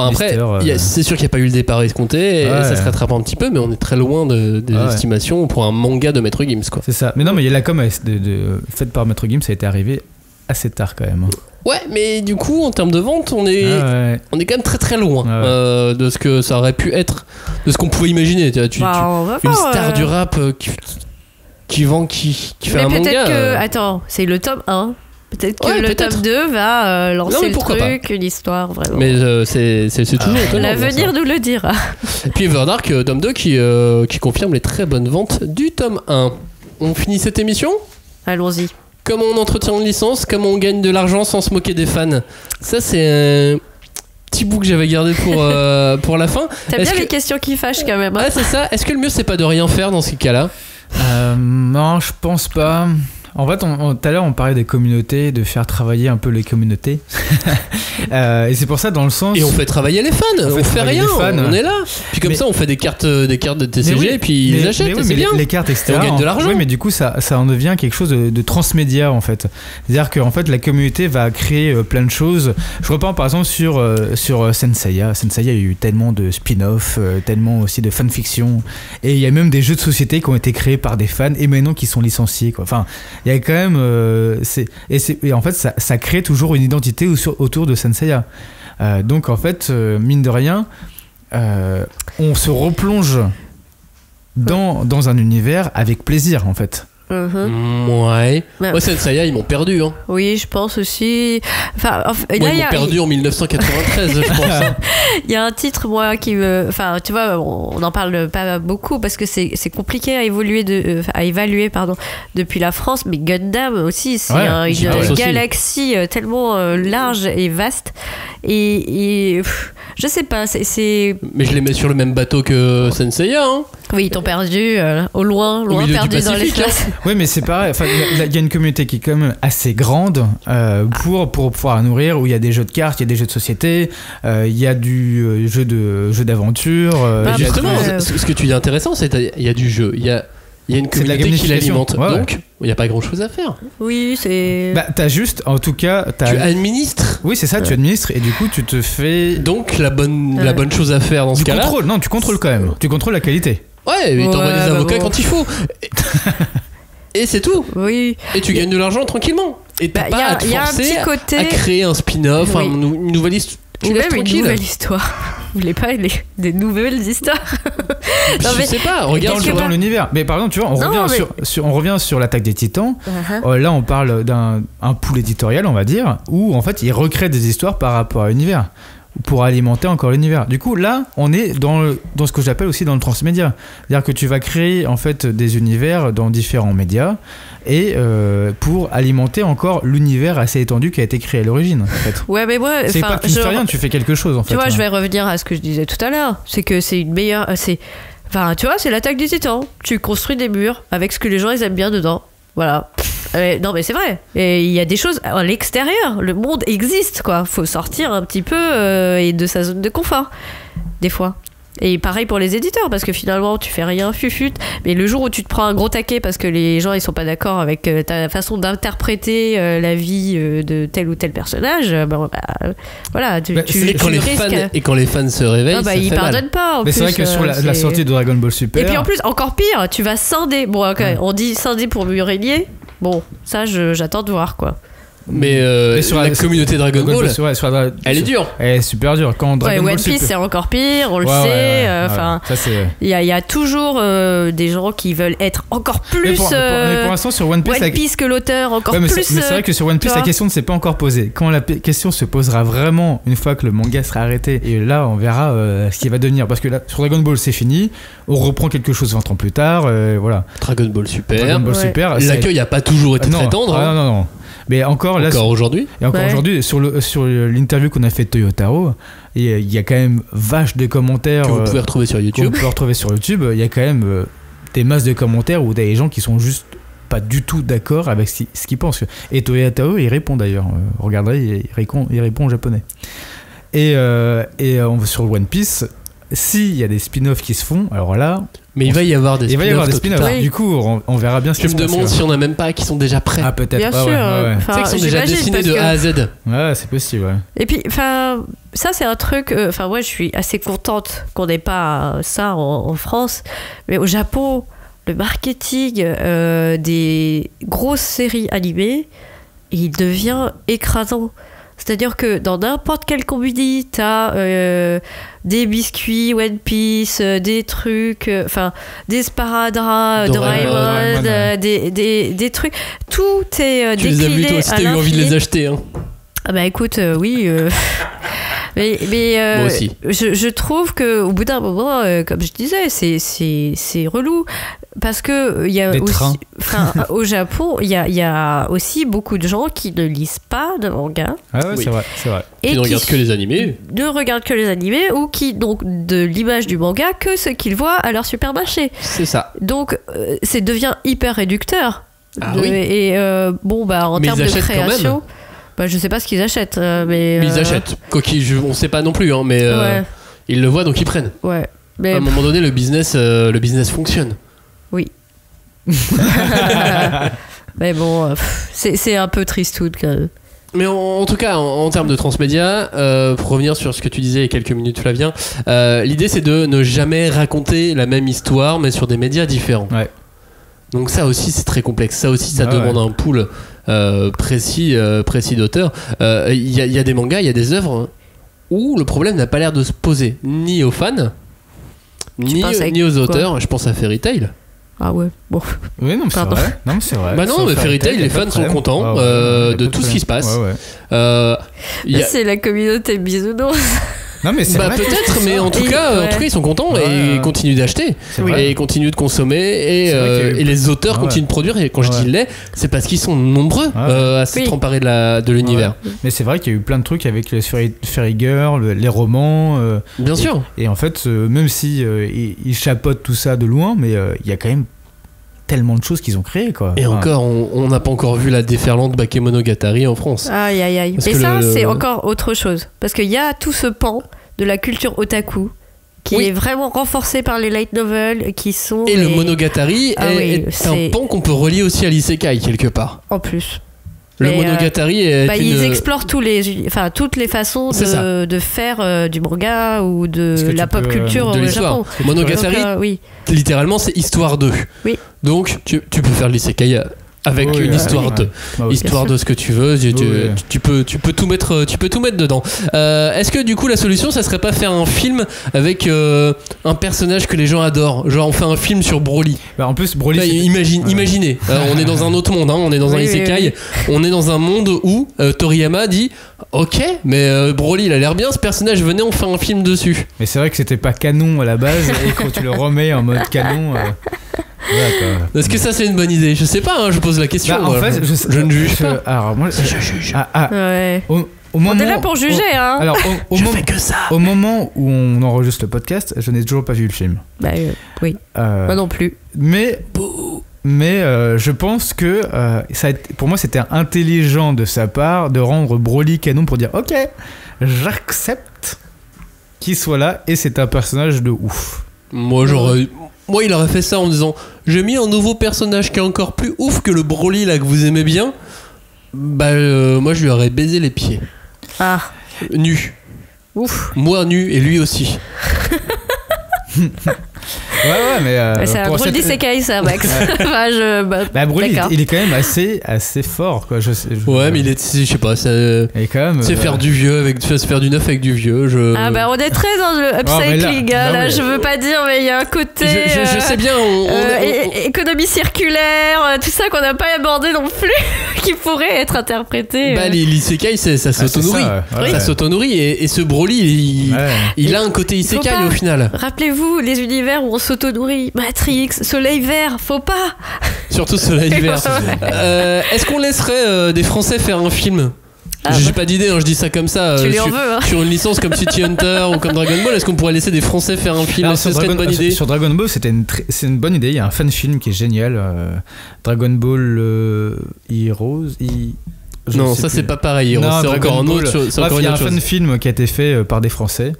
après c'est sûr qu'il n'y a pas eu le départ escompté et ça se rattrape un petit peu, mais on est très loin des estimations pour un manga de Maître Gims quoi. C'est ça. Mais non, mais il y a la com faite par Maître Gims, ça a été arrivé assez tard quand même. Ouais, mais du coup, en termes de vente, on est quand même très très loin de ce que ça aurait pu être, de ce qu'on pouvait imaginer. Une star du rap qui fait un manga. Peut-être que. Attends, c'est le tome 1. Peut-être que le tome 2 va lancer le truc, une histoire vraiment. Mais c'est toujours étonnant. L'avenir nous le dira. Et puis Everdark, tome 2 qui confirme les très bonnes ventes du tome 1. On finit cette émission ? Allons-y. Comment on entretient une licence, comment on gagne de l'argent sans se moquer des fans. Ça, c'est un petit bout que j'avais gardé pour la fin. T'as bien les questions qui fâchent quand même. Ah, c'est ça. Est-ce que le mieux, c'est pas de rien faire dans ces cas-là ? Non, je pense pas. En fait, tout à l'heure, on parlait des communautés, de faire travailler un peu les communautés. Et c'est pour ça, dans le sens. Et on fait travailler les fans. On fait rien. On est là. Puis comme ça, on fait des cartes de TCG et puis ils les achètent. C'est bien. Les cartes, etc. Et on gagne de l'argent. Oui, mais du coup, ça en devient quelque chose de transmédia, en fait. C'est-à-dire qu'en fait, la communauté va créer plein de choses. Je reprends par exemple sur Senseiya. Senseiya, il y a eu tellement de spin-off, tellement aussi de fanfiction. Et il y a même des jeux de société qui ont été créés par des fans et maintenant qui sont licenciés, quoi. Enfin, il y a quand même et en fait ça crée toujours une identité autour de Senseiya. Donc en fait mine de rien on se replonge dans un univers avec plaisir en fait. Ouais. Moi, Senseiya, ils m'ont perdu. Hein. Oui, je pense aussi. Enfin, ils m'ont perdu en 1993, je pense. Il y a un titre, moi, qui me. Enfin, tu vois, on n'en parle pas beaucoup parce que c'est compliqué à évaluer depuis la France. Mais Gundam aussi, c'est une galaxie tellement large et vaste. Et je sais pas, c'est. Mais je les mets sur le même bateau que Senseiya, hein. Oui, ils t'ont perdu au loin perdu dans l'espace. Oui, mais c'est pareil. Enfin, il y a une communauté qui est quand même assez grande pour pouvoir la nourrir, où il y a des jeux de cartes, il y a des jeux de société, il y a du jeu d'aventure. Justement, ce que tu dis intéressant, c'est qu'il y a du jeu, il y a une communauté qui l'alimente. Donc, il n'y a pas grand chose à faire. Oui, c'est. T'as juste, en tout cas. Tu administres. Oui, c'est ça, tu administres et du coup, tu te fais. Donc, la bonne chose à faire dans ce cas-là. Non, tu contrôles quand même. Tu contrôles la qualité. Ouais, mais t'envoies des avocats quand il faut. Et c'est tout. Oui. Et tu gagnes de l'argent tranquillement. Et t'as pas à te forcer côté... à créer un spin-off, une nouvelle histoire. Tu laisses tranquille. Une nouvelle histoire. Vous voulez pas des nouvelles histoires? Non, je sais pas, regarde dans l'univers. Mais par exemple, tu vois, on revient sur l'attaque des Titans. Là, on parle d'un pool éditorial, on va dire, où en fait, ils recréent des histoires par rapport à l'univers pour alimenter encore l'univers. Du coup, là, on est dans ce que j'appelle aussi dans le transmédia. C'est-à-dire que tu vas créer en fait des univers dans différents médias et pour alimenter encore l'univers assez étendu qui a été créé à l'origine. En fait. Ouais, mais moi, tu fais rien, tu fais quelque chose en fait. Tu vois, je vais revenir à ce que je disais tout à l'heure. C'est que c'est une meilleure. Enfin, tu vois, c'est l'attaque des Titans. Tu construis des murs avec ce que les gens ils aiment bien dedans. Voilà. Non mais c'est vrai. Et il y a des choses à l'extérieur. Le monde existe quoi. Faut sortir un petit peu et de sa zone de confort des fois. Et pareil pour les éditeurs parce que finalement tu fais rien fufute. Mais le jour où tu te prends un gros taquet parce que les gens ils sont pas d'accord avec ta façon d'interpréter la vie de tel ou tel personnage, voilà. Et quand les fans se réveillent, ça ils fait mal. pardonnent pas. Mais c'est vrai que sur la sortie de Dragon Ball Super. Et puis en plus encore pire, tu vas scinder. Bon, on dit scinder pour mieux régner. Bon, ça j'attends de voir quoi. Mais sur la communauté Dragon Ball, elle est dure. Elle est super dure. Quand Dragon Ball One Piece, c'est encore pire, on le sait. Enfin, il y a toujours des gens qui veulent être encore plus. Mais pour l'instant, sur One Piece, que l'auteur, encore mais plus. Mais c'est vrai que sur One Piece, la question ne s'est pas encore posée. Quand la question se posera vraiment une fois que le manga sera arrêté, et là, on verra ce qu'il va devenir. Parce que là, sur Dragon Ball, c'est fini. On reprend quelque chose 20 ans plus tard. Voilà. Dragon Ball Super. L'accueil n'a pas toujours été très tendre. Non. Mais encore aujourd'hui. Et encore aujourd'hui, sur l'interview qu'on a fait de Toyotaro, il y a quand même vache de commentaires que vous pouvez retrouver sur YouTube. Il y a quand même des masses de commentaires où des gens qui sont juste pas du tout d'accord avec ce qu'ils pensent. Et Toyotaro, il répond d'ailleurs. Regardez, il répond en japonais. Et sur One Piece, s'il y a des spin-offs qui se font, alors là. Mais il va y avoir des spin-offs. Oui. Du coup, on verra bien ce qui se passe. Je me demande si on n'a même pas qui sont déjà prêts. Ah, peut-être. Bien sûr. Tu sais, qui sont déjà dessinés de A à Z. Ouais, c'est possible. Ouais. Et puis, ça, c'est un truc. Moi, je suis assez contente qu'on n'ait pas ça en France. Mais au Japon, le marketing des grosses séries animées, il devient écrasant. C'est-à-dire que dans n'importe quelle comédie, t'as des biscuits One Piece, des trucs, des sparadraps, Doraemon, des trucs. Tout est décliné. Tu les as vus, toi aussi, t'as eu envie de les acheter. Hein. Ah bah écoute, oui. Mais moi aussi. Je trouve qu'au bout d'un moment, comme je disais, c'est relou. Parce que il y a aussi, au Japon, il y a aussi beaucoup de gens qui ne lisent pas de manga. Ah ouais, c'est vrai. Et qui ne regardent que les animés. Ne regardent que les animés ou qui donc de l'image du manga que ce qu'ils voient à leur supermarché. C'est ça. Donc ça devient hyper réducteur. Oui. Et en termes de création. Je sais pas ce qu'ils achètent, mais ils achètent. On sait pas non plus, hein, mais ils le voient donc ils prennent. Ouais. Mais à un moment donné, le business fonctionne. Oui. Mais bon, c'est un peu tristoun quand même. Mais en tout cas, en termes de transmédia, pour revenir sur ce que tu disais il y a quelques minutes, Flavien, l'idée c'est de ne jamais raconter la même histoire, mais sur des médias différents. Ouais. Donc ça aussi c'est très complexe. Ça aussi ça demande un pool précis d'auteurs. Il y a des mangas, il y a des œuvres où le problème n'a pas l'air de se poser ni aux fans ni aux auteurs. Je pense à Fairy Tail. Ah ouais, bon. Oui, non, mais c'est vrai. Non, mais c'est vrai. Bah non, mais Fairy Tail, les fans sont contents de tout ce qui se passe. C'est la communauté bisounours. Non, mais c'est vrai. Peut-être, mais en tout cas, ils sont contents et ils continuent d'acheter et ils continuent de consommer et les auteurs continuent de produire. Et quand je dis c'est parce qu'ils sont nombreux à s'être emparés de l'univers. Mais c'est vrai qu'il y a eu plein de trucs avec les Fairy Girl, les romans. Bien sûr. Et en fait, même si ils chapeautent tout ça de loin, mais il y a quand même tellement de choses qu'ils ont créées, quoi. Et encore, on n'a pas encore vu la déferlante Bakemonogatari en France. Aïe. Et ça, c'est encore autre chose. Parce qu'il y a tout ce pan de la culture otaku qui est vraiment renforcé par les light novels qui sont... Et le Monogatari est un pan qu'on peut relier aussi à l'isekai, quelque part. En plus. Le Monogatari est ils explorent toutes les façons de faire du manga ou de la pop culture au Japon. Monogatari, littéralement, c'est histoire 2. Oui. Donc, tu peux faire l'isekai avec une histoire de ce que tu veux. Tu peux tout mettre dedans. Est-ce que du coup la solution ça serait pas faire un film avec un personnage que les gens adorent, genre on fait un film sur Broly. En plus Broly imaginez on est dans un autre monde, hein, on est dans un isekai, on est dans un monde où Toriyama dit ok mais Broly il a l'air bien ce personnage, venez on fait un film dessus. Mais c'est vrai que c'était pas canon à la base et quand tu le remets en mode canon est-ce que ça c'est une bonne idée? Je sais pas, hein, je pose la question. En fait, je ne juge pas. Alors moi, je juge. Au moment, on est là pour juger, hein. Alors, je fais que ça. Au moment où on enregistre le podcast, je n'ai toujours pas vu le film. Oui. Moi non plus. Mais Mais je pense que pour moi c'était intelligent de sa part de rendre Broly canon pour dire ok, j'accepte qu'il soit là et c'est un personnage de ouf. Moi il aurait fait ça en disant j'ai mis un nouveau personnage qui est encore plus ouf que le Broly là que vous aimez bien. Bah moi je lui aurais baisé les pieds. Ah. Nu. Ouf. Moi nu et lui aussi. Ouais, mais c'est un drôle d'isekai ça, Max. Broly, il est quand même assez fort, quoi. Ouais, mais je sais pas, c'est faire du vieux se faire du neuf avec du vieux. Ah bah on est très dans le upcycling, là, je veux pas dire, mais il y a un côté. Je sais bien. Économie circulaire, tout ça qu'on n'a pas abordé non plus, qui pourrait être interprété. Bah l'isekai, ça s'auto-nourrit. Ça s'auto-nourrit et ce Broly, il a un côté isekai au final. Rappelez-vous les univers où on s'auto-nourrit, Matrix, Soleil Vert, faut pas. Surtout Soleil Vert. Est-ce qu'on laisserait des Français faire un film? J'ai pas d'idée, je dis ça comme ça. Sur une licence comme City Hunter ou comme Dragon Ball, est-ce qu'on pourrait laisser des Français faire un film? Ce serait une bonne idée. Sur Dragon Ball, c'est une bonne idée. Il y a un fan film qui est génial. Dragon Ball Heroes. Non, ça c'est pas pareil. C'est encore un autre chose. Il y a un fan film qui a été fait par des Français,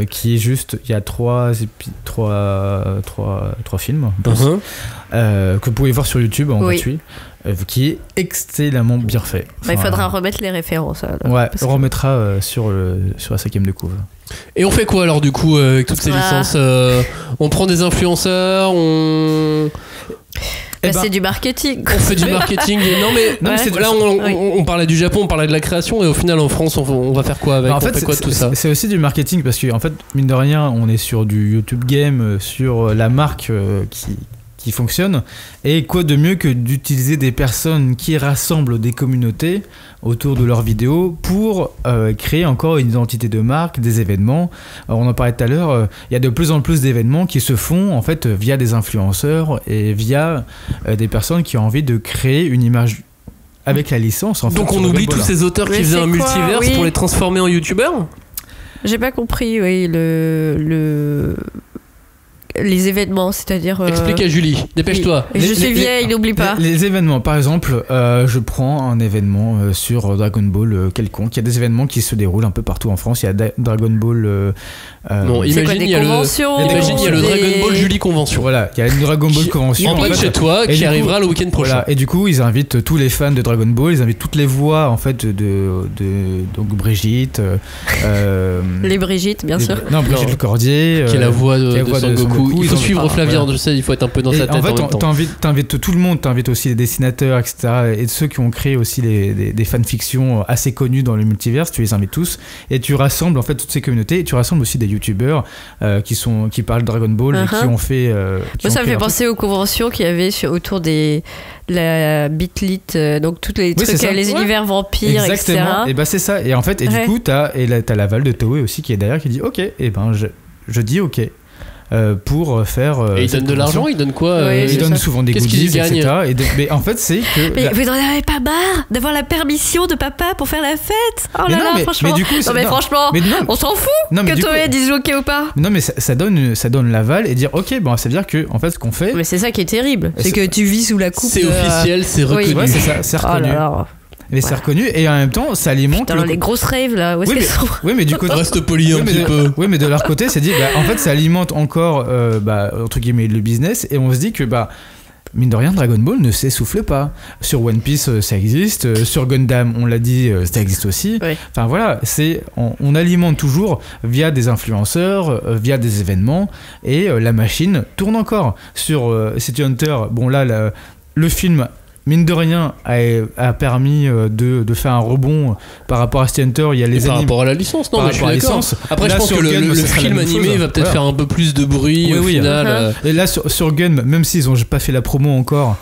qui est juste. Il y a trois films que vous pouvez voir sur YouTube en gratuit, qui est excellemment bien fait. Il faudra remettre les références. On remettra sur la 5ème de couve. Et on fait quoi alors du coup avec toutes ces licences? On prend des influenceurs, c'est du marketing. On fait du marketing. Là, on parlait du Japon, on parlait de la création, et au final, en France, on va faire quoi avec? En fait, quoi de tout ça? C'est aussi du marketing parce que, en fait, mine de rien, on est sur du YouTube Game, sur la marque qui fonctionne. Et quoi de mieux que d'utiliser des personnes qui rassemblent des communautés autour de leurs vidéos pour créer encore une identité de marque, des événements. On en parlait tout à l'heure, il y a de plus en plus d'événements qui se font en fait via des influenceurs et via des personnes qui ont envie de créer une image avec la licence. Donc on oublie tous ces auteurs qui faisaient un multiverse pour les transformer en youtubeurs? J'ai pas compris, les événements, c'est-à-dire... Explique à Julie, dépêche-toi. Je suis vieille, n'oublie pas. Les événements, par exemple, je prends un événement sur Dragon Ball quelconque. Il y a des événements qui se déroulent un peu partout en France. Il y a Dragon Ball... non, imagine, il y a le Dragon Ball Julie Convention. Voilà, il y a une Dragon Ball Convention. En fait, chez toi, qui arrivera le week-end prochain. Voilà, et du coup, ils invitent tous les fans de Dragon Ball, ils invitent toutes les voix, en fait, donc Brigitte... les Brigitte, bien sûr. Non, Brigitte Lecordier. Qui est la voix de Son Goku. Il faut suivre Flavien, je sais, il faut être un peu dans sa tête. En fait, t'invites tout le monde, t'invites aussi les dessinateurs, etc. Et ceux qui ont créé aussi des fanfictions assez connues dans le multivers, tu les invites tous. Et tu rassembles en fait toutes ces communautés. Et tu rassembles aussi des youtubeurs qui parlent Dragon Ball et qui ont fait. Ça me fait penser aux conventions qu'il y avait autour de la Bitlit, donc tous les trucs, les univers vampires, exactement. etc. Et c'est ça. Et en fait, du coup, t'as Laval de Toei aussi qui est derrière qui dit ok, je dis ok. Pour faire. Et il donne de l'argent, il donne quoi? Il donne souvent des goodies, etc. Mais en fait, c'est que. Mais vous n'en avez pas marre d'avoir la permission de papa pour faire la fête? Oh là là, franchement. Mais du coup, franchement, on s'en fout que Toei dise ok ou pas. Non, mais ça donne l'aval et dire ok, ça veut dire que en fait, ce qu'on fait. Mais c'est ça qui est terrible, c'est que tu vis sous la coupe. C'est officiel, c'est reconnu. Ouais, c'est ça, c'est reconnu. Mais c'est reconnu et en même temps ça alimente les grosses raves là, où est-ce qu'elles sont? Oui, mais du côté reste poli un petit peu. Oui, mais de leur côté c'est dit en fait ça alimente encore entre guillemets le business et on se dit que mine de rien Dragon Ball ne s'essouffle pas. Sur One Piece ça existe, sur Gundam on l'a dit ça existe aussi. Enfin voilà, on alimente toujours via des influenceurs, via des événements et la machine tourne encore. Sur City Hunter, le film mine de rien a permis de faire un rebond par rapport à City Hunter. Il y a les par rapport à la licence, non, mais je suis d'accord. Après je pense que le film animé va peut-être faire un peu plus de bruit au final. Et là sur Gun, même s'ils ont pas fait la promo encore,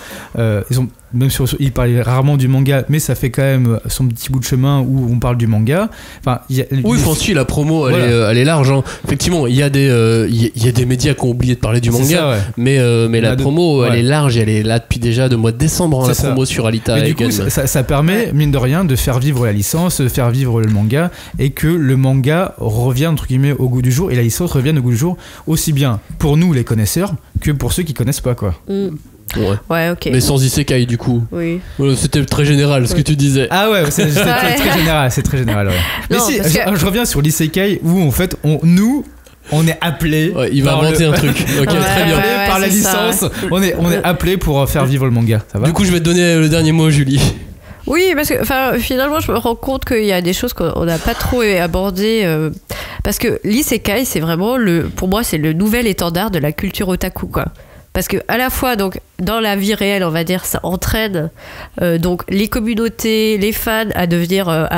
ils parlaient rarement du manga, mais ça fait quand même son petit bout de chemin où on parle du manga. Enfin, la promo elle est large. Hein. Effectivement, il y a des médias qui ont oublié de parler du manga, mais la promo elle est large, elle est là depuis déjà le mois de décembre. La promo sur Alita. Mais du coup, ça permet mine de rien de faire vivre la licence, de faire vivre le manga, et que le manga revienne entre guillemets au goût du jour et la licence revienne au goût du jour, aussi bien pour nous les connaisseurs que pour ceux qui connaissent pas quoi. Ouais, ok. Mais sans isekai du coup. Oui. C'était très général ce que tu disais. Ah ouais, c'est très général, c'est très général. Ouais. Mais Non, si, que... je reviens sur l'isekai où en fait on est appelé. Ouais, il va inventer un truc. Ok, très bien. Par la licence, on est appelé pour faire vivre le manga. Ça va ? Du coup, je vais te donner le dernier mot, Julie. Oui, parce que finalement, je me rends compte qu'il y a des choses qu'on n'a pas trop abordées. Parce que l'isekai, c'est vraiment pour moi, c'est le nouvel étendard de la culture otaku, quoi. Parce que à la fois, donc, dans la vie réelle, on va dire, ça entraîne donc les communautés, les fans à devenir,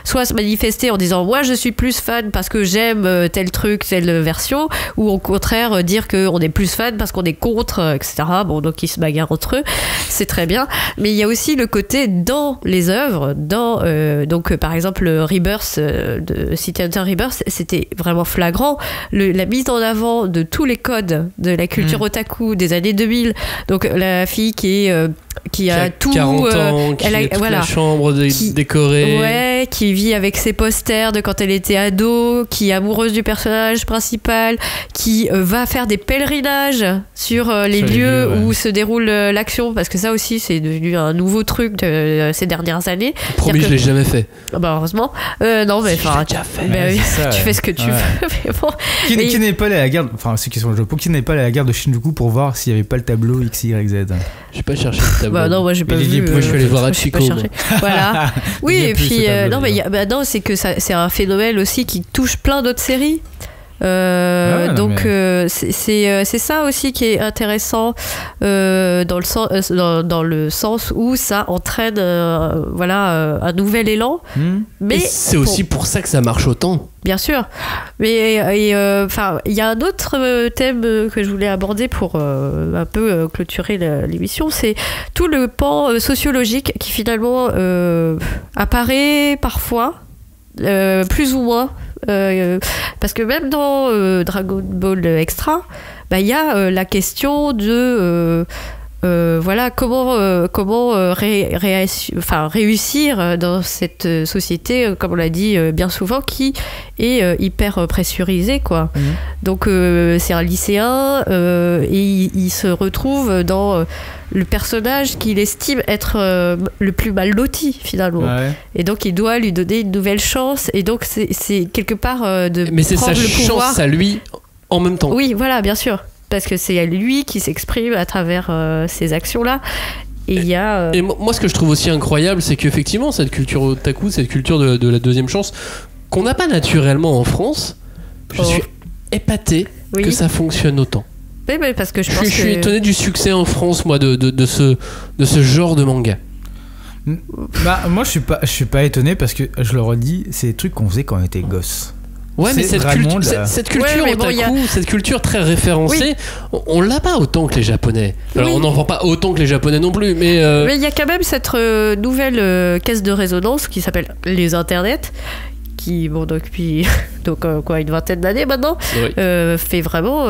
soit se manifester en disant moi je suis plus fan parce que j'aime tel truc, telle version, ou au contraire dire qu'on est plus fan parce qu'on est contre, etc. Bon, donc ils se bagarrent entre eux, c'est très bien. Mais il y a aussi le côté dans les œuvres, donc par exemple Rebirth de City Hunter Rebirth, c'était vraiment flagrant, la mise en avant de tous les codes de la culture otaku des années 2000. Donc la fille qui a tout 40 ans, qui a toute la chambre décorée. Ouais, qui vit avec ses posters de quand elle était ado, qui est amoureuse du personnage principal, qui va faire des pèlerinages sur les lieux où se déroule l'action, parce que ça aussi c'est devenu un nouveau truc ces dernières années. Promis, je l'ai jamais fait. Bah heureusement. Non mais enfin, déjà fait. Tu fais ce que tu veux. Mais bon. Qui n'est pas allé à la gare, enfin ceux qui sont au Japon, qui n'est pas allé à la gare de Shinjuku pour voir s'il n'y avait pas le tableau XYZ. J'ai pas cherché le tableau. Bah non, moi j'ai pas vu. Moi je suis allé voir Hachiko. Voilà. Oui, et puis non mais non, c'est que c'est un phénomène aussi qui touche plein d'autres séries. Donc c'est ça aussi qui est intéressant dans le sens où ça entraîne un nouvel élan. Mais et c'est aussi pour ça que ça marche autant. Bien sûr, mais il y a un autre thème que je voulais aborder pour un peu clôturer l'émission, c'est tout le pan sociologique qui finalement apparaît parfois, plus ou moins, parce que même dans Dragon Ball Extra, il y a la question de comment réussir dans cette société, comme on l'a dit bien souvent, qui est hyper pressurisée, quoi. Donc c'est un lycéen et il se retrouve dans le personnage qu'il estime être le plus mal loti finalement, et donc il doit lui donner une nouvelle chance, et donc c'est quelque part mais c'est sa le pouvoir chance à lui en même temps. Oui, voilà, bien sûr, parce que c'est lui qui s'exprime à travers ces actions-là. Et il y a... Et moi, ce que je trouve aussi incroyable, c'est qu'effectivement, cette culture otaku, cette culture de la deuxième chance, qu'on n'a pas naturellement en France, je suis épaté que ça fonctionne autant. Oui, mais parce que je suis étonné du succès en France, moi, de ce genre de manga. Moi, je suis pas étonné, parce que, je le redis, c'est des trucs qu'on faisait quand on était gosse. Ouais, mais cette culture otaku, cette culture très référencée, on l'a pas autant que les Japonais. Alors on n'en vend pas autant que les Japonais non plus, mais il y a quand même cette nouvelle caisse de résonance qui s'appelle les internets, qui depuis une vingtaine d'années maintenant, fait vraiment,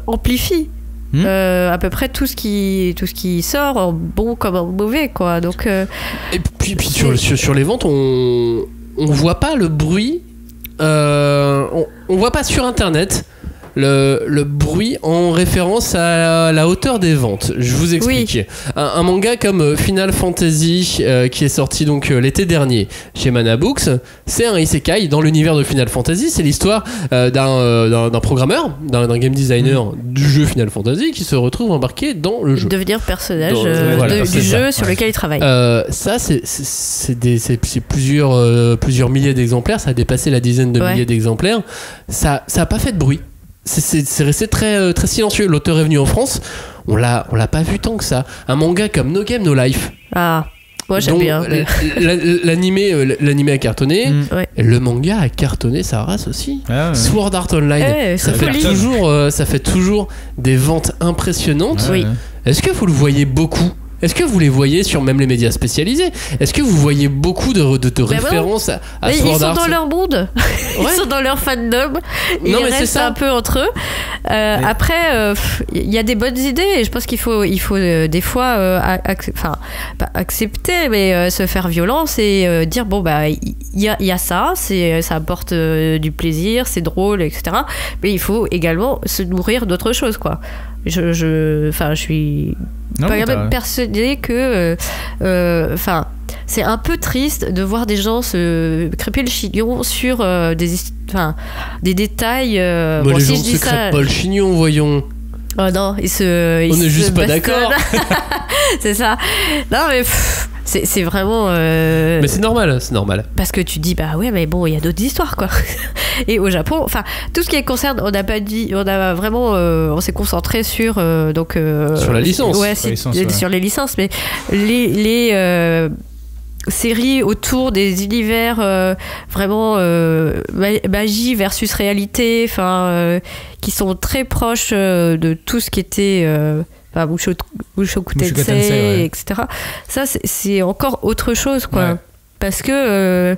amplifie à peu près tout ce qui sort, en bon comme en mauvais, quoi. Donc et puis sur les ventes, on voit pas le bruit. On voit pas sur internet le bruit en référence à la hauteur des ventes. Je vous explique. Un manga comme Final Fantasy qui est sorti donc l'été dernier chez Mana Books, c'est un isekai dans l'univers de Final Fantasy. C'est l'histoire d'un programmeur, d'un game designer du jeu Final Fantasy qui se retrouve embarqué dans le jeu. Devenir personnage du jeu sur lequel il travaille. Ça, c'est plusieurs milliers d'exemplaires. Ça a dépassé la dizaine de milliers d'exemplaires. Ça a pas fait de bruit. C'est resté très, très silencieux. L'auteur est venu en France, on l'a pas vu tant que ça. Un manga comme No Game No Life. Ah, moi j'aime bien. L'animé a cartonné, le manga a cartonné sa race aussi. Sword Art Online, ça fait toujours des ventes impressionnantes. Est-ce que vous le voyez beaucoup ? Est-ce que vous les voyez sur même les médias spécialisés ? Est-ce que vous voyez beaucoup de références à Sword Art ? Ils sont dans leur monde, ils sont dans leur fandom, ils restent un peu entre eux. Après, il y a des bonnes idées et je pense qu'il faut des fois pas accepter, mais se faire violence et dire bon bah il y a ça, ça apporte du plaisir, c'est drôle, etc. Mais il faut également se nourrir d'autres choses, quoi. Je suis même persuadée que c'est un peu triste de voir des gens se crêper le chignon sur des détails. Les gens ne se crêpent pas le chignon, voyons. Oh non, on n'est juste pas d'accord. C'est ça. Non mais c'est vraiment. Mais c'est normal. Parce que tu dis bah ouais, mais bon, il y a d'autres histoires, quoi. Et au Japon, enfin tout ce qui concerne, on s'est concentré sur sur la licence. Ouais, sur les licences, mais les séries autour des univers vraiment magie versus réalité, qui sont très proches de tout ce qui était Mushoku Tensei, etc. Ça c'est encore autre chose, quoi. Ouais. Parce que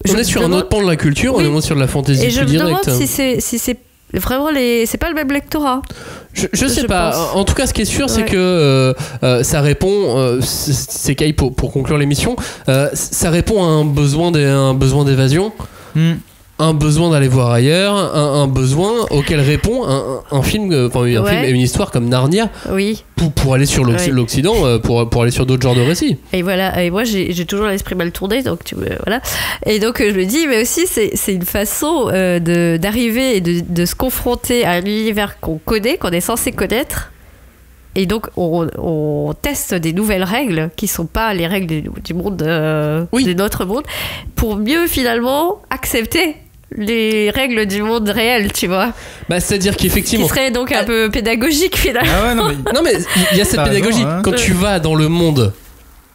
on est sur un autre pan de la culture, oui. On est moins sur de la fantaisie plus directe. Et je me demande si c'est vraiment c'est pas le même lectorat. Je sais pas. Pense. En tout cas, ce qui est sûr, c'est que ça répond. C'est Kai pour conclure l'émission. Ça répond à un besoin d'évasion. Un besoin d'aller voir ailleurs, un besoin auquel répond un film, film et une histoire comme Narnia, oui. pour aller sur l'Occident, pour aller sur d'autres genres de récits. Et voilà, et moi j'ai toujours l'esprit mal tourné, donc voilà. Et donc je me dis, mais aussi c'est une façon d'arriver et de se confronter à un univers qu'on connaît, qu'on est censé connaître. Et donc on teste des nouvelles règles qui sont pas les règles du monde, de notre monde, pour mieux finalement accepter les règles du monde réel, tu vois. Bah, c'est-à-dire qu'effectivement. Qui serait donc un peu pédagogique finalement. Ah ouais, non mais il y a cette pédagogie. Raison, hein. Quand tu vas dans le monde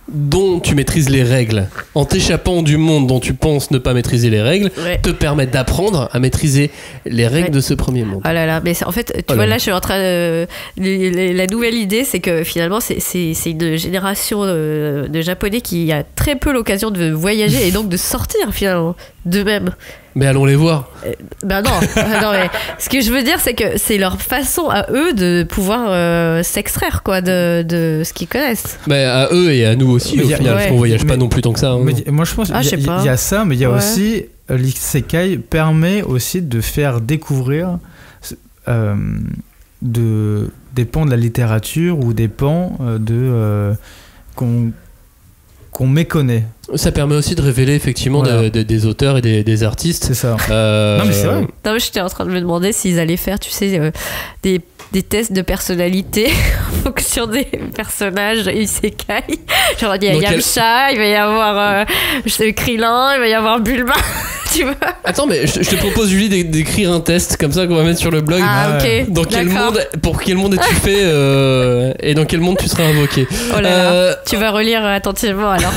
dont tu maîtrises les règles, en t'échappant du monde dont tu penses ne pas maîtriser les règles, te permettent d'apprendre à maîtriser les règles de ce premier monde. Oh là là, mais en fait, tu vois, là je suis en train de... La nouvelle idée, c'est que finalement c'est une génération de Japonais qui a très peu l'occasion de voyager et donc de sortir finalement d'eux-mêmes. Mais allons les voir. Ben non, mais ce que je veux dire, c'est que c'est leur façon à eux de pouvoir s'extraire, quoi, de ce qu'ils connaissent. Mais à eux et à nous aussi, au final, parce qu'on voyage pas non plus tant que ça. Hein. Moi, je pense qu'il y a ça, mais il y a aussi l'isekai permet aussi de faire découvrir des pans de la littérature ou des pans qu'on méconnaît. Ça permet aussi de révéler effectivement des auteurs et des artistes. C'est ça. Non mais c'est vrai. Non, mais j'étais en train de me demander s'ils allaient faire, tu sais, des tests de personnalité en fonction des personnages isekai. Genre il y a Yamcha, il va y avoir Krillin, il va y avoir Bulma. Tu vois. Attends, mais je te propose, Julie, d'écrire un test comme ça qu'on va mettre sur le blog. Ah, ok. Pour quel monde es-tu fait et dans quel monde tu seras invoqué. Oh là là. Tu vas relire attentivement alors.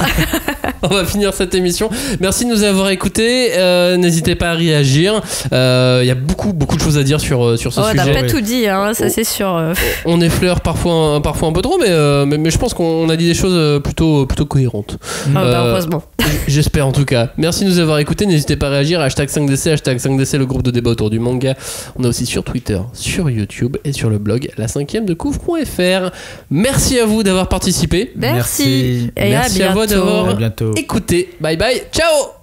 On va finir cette émission. Merci de nous avoir écoutés. N'hésitez pas à réagir. Il y a beaucoup de choses à dire sur ce sujet. On n'a pas tout dit, hein, ça c'est sûr. On effleure parfois un peu trop, mais je pense qu'on a dit des choses plutôt cohérentes. Heureusement. J'espère en tout cas. Merci de nous avoir écoutés. N'hésitez pas à réagir. #5DC, le groupe de débat autour du manga. On est aussi sur Twitter, sur YouTube et sur le blog la5e-de-couvre.fr. Merci à vous d'avoir participé. Merci. Et merci à vous d'avoir bientôt. écouté. Bye bye. Ciao.